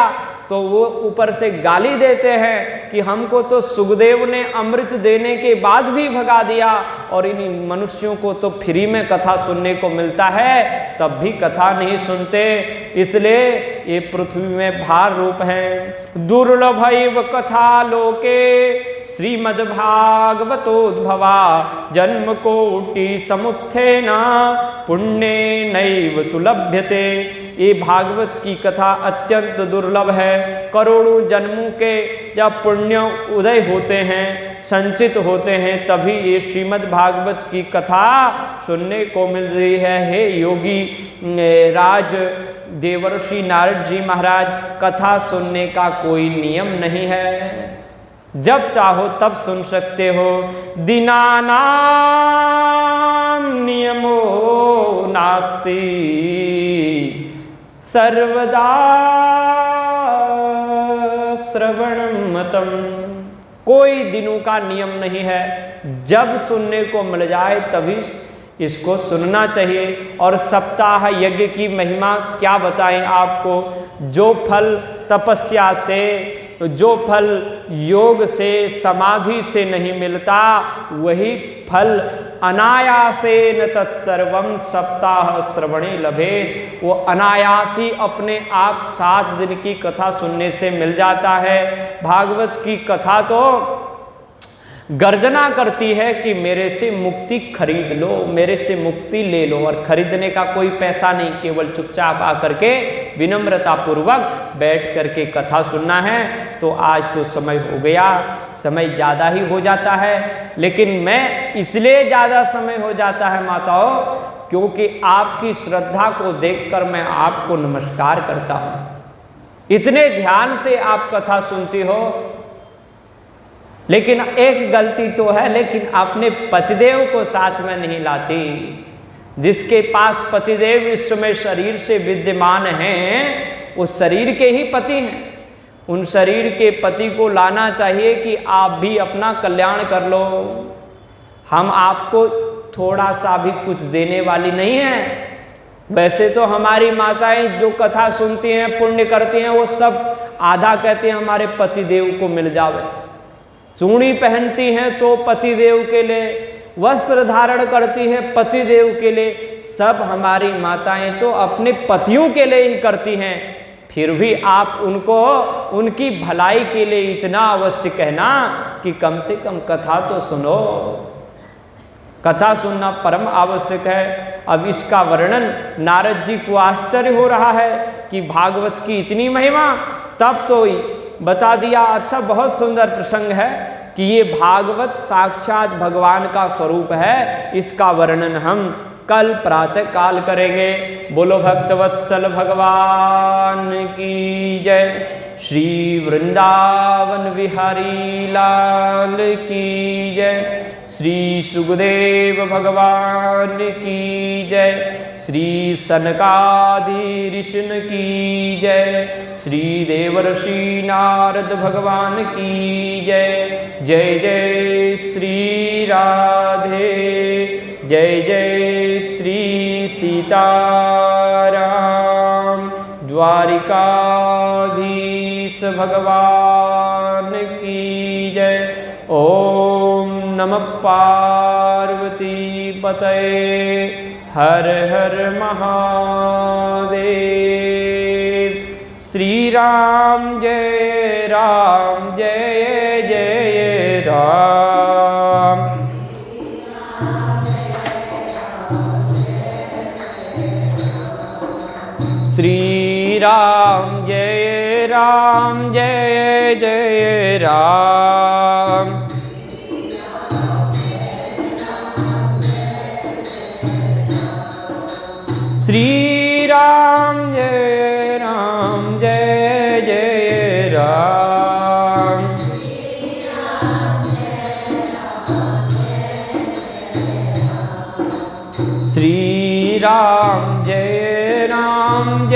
तो वो ऊपर से गाली देते हैं कि हमको तो सुखदेव ने अमृत देने के बाद भी भगा दिया, और इन मनुष्यों को तो फ्री में कथा सुनने को मिलता है, तब भी कथा नहीं सुनते, इसलिए ये पृथ्वी में भार रूप हैं। दुर्लभैव कथा लोके श्रीमद्भागवतोद्भवा जन्म कोटि समुत्थेना पुण्ये नैव तु लभ्यते। ये भागवत की कथा अत्यंत दुर्लभ है। करोड़ों जन्मों के जब पुण्य उदय होते हैं, संचित होते हैं, तभी ये श्रीमद् भागवत की कथा सुनने को मिल रही है। हे योगी राज देवर्षि नारद जी महाराज, कथा सुनने का कोई नियम नहीं है, जब चाहो तब सुन सकते हो। दीनानां नियमो नास्ति सर्वदा श्रवणं मतम, कोई दिनों का नियम नहीं है, जब सुनने को मिल जाए तभी इसको सुनना चाहिए। और सप्ताह यज्ञ की महिमा क्या बताएं आपको, जो फल तपस्या से, जो फल योग से, समाधि से नहीं मिलता, वही फल अनायासेन तत्सर्वम सप्ताह श्रवणे लभेत, वो अनायासी अपने आप 7 दिन की कथा सुनने से मिल जाता है। भागवत की कथा तो गर्जना करती है कि मेरे से मुक्ति खरीद लो, मेरे से मुक्ति ले लो, और खरीदने का कोई पैसा नहीं, केवल चुपचाप आकर के विनम्रता पूर्वक बैठ करके कथा सुनना है। तो आज तो समय हो गया, समय ज़्यादा ही हो जाता है, लेकिन मैं इसलिए ज़्यादा समय हो जाता है माताओं, क्योंकि आपकी श्रद्धा को देखकर मैं आपको नमस्कार करता हूँ। इतने ध्यान से आप कथा सुनती हो, लेकिन एक गलती तो है, लेकिन अपने पतिदेव को साथ में नहीं लाती। जिसके पास पतिदेव इस समय शरीर से विद्यमान हैं, उस शरीर के ही पति हैं, उन शरीर के पति को लाना चाहिए कि आप भी अपना कल्याण कर लो। हम आपको थोड़ा सा भी कुछ देने वाली नहीं है। वैसे तो हमारी माताएं जो कथा सुनती हैं, पुण्य करती हैं, वो सब आधा कहते हैं हमारे पतिदेव को मिल जावे, चूड़ी पहनती हैं तो पतिदेव के लिए, वस्त्र धारण करती है पतिदेव के लिए, सब हमारी माताएं तो अपने पतियों के लिए ही करती हैं। फिर भी आप उनको उनकी भलाई के लिए इतना अवश्य कहना कि कम से कम कथा तो सुनो। कथा सुनना परम आवश्यक है। अब इसका वर्णन नारद जी को आश्चर्य हो रहा है कि भागवत की इतनी महिमा, तब तो बता दिया। अच्छा, बहुत सुंदर प्रसंग है कि ये भागवत साक्षात भगवान का स्वरूप है। इसका वर्णन हम कल प्रातः काल करेंगे। बोलो भक्तवत्सल भगवान की जय। श्री वृंदावन विहारी लाल की जय। श्री सुखदेव भगवान की जय। श्री सनकादि ऋषिन की जय। श्री देवर्षि नारद भगवान की जय। जय जय श्री राधे, जय जय श्री सीताराम। द्वारिकाधीश भगवान की जय। ओम नमः पार्वती पतये। हर हर महादेव। श्री राम जय राम, जय जय राम। श्री राम जय राम, जय जय राम। श्री राम जय राम, जय जय राम। श्री राम जय राम,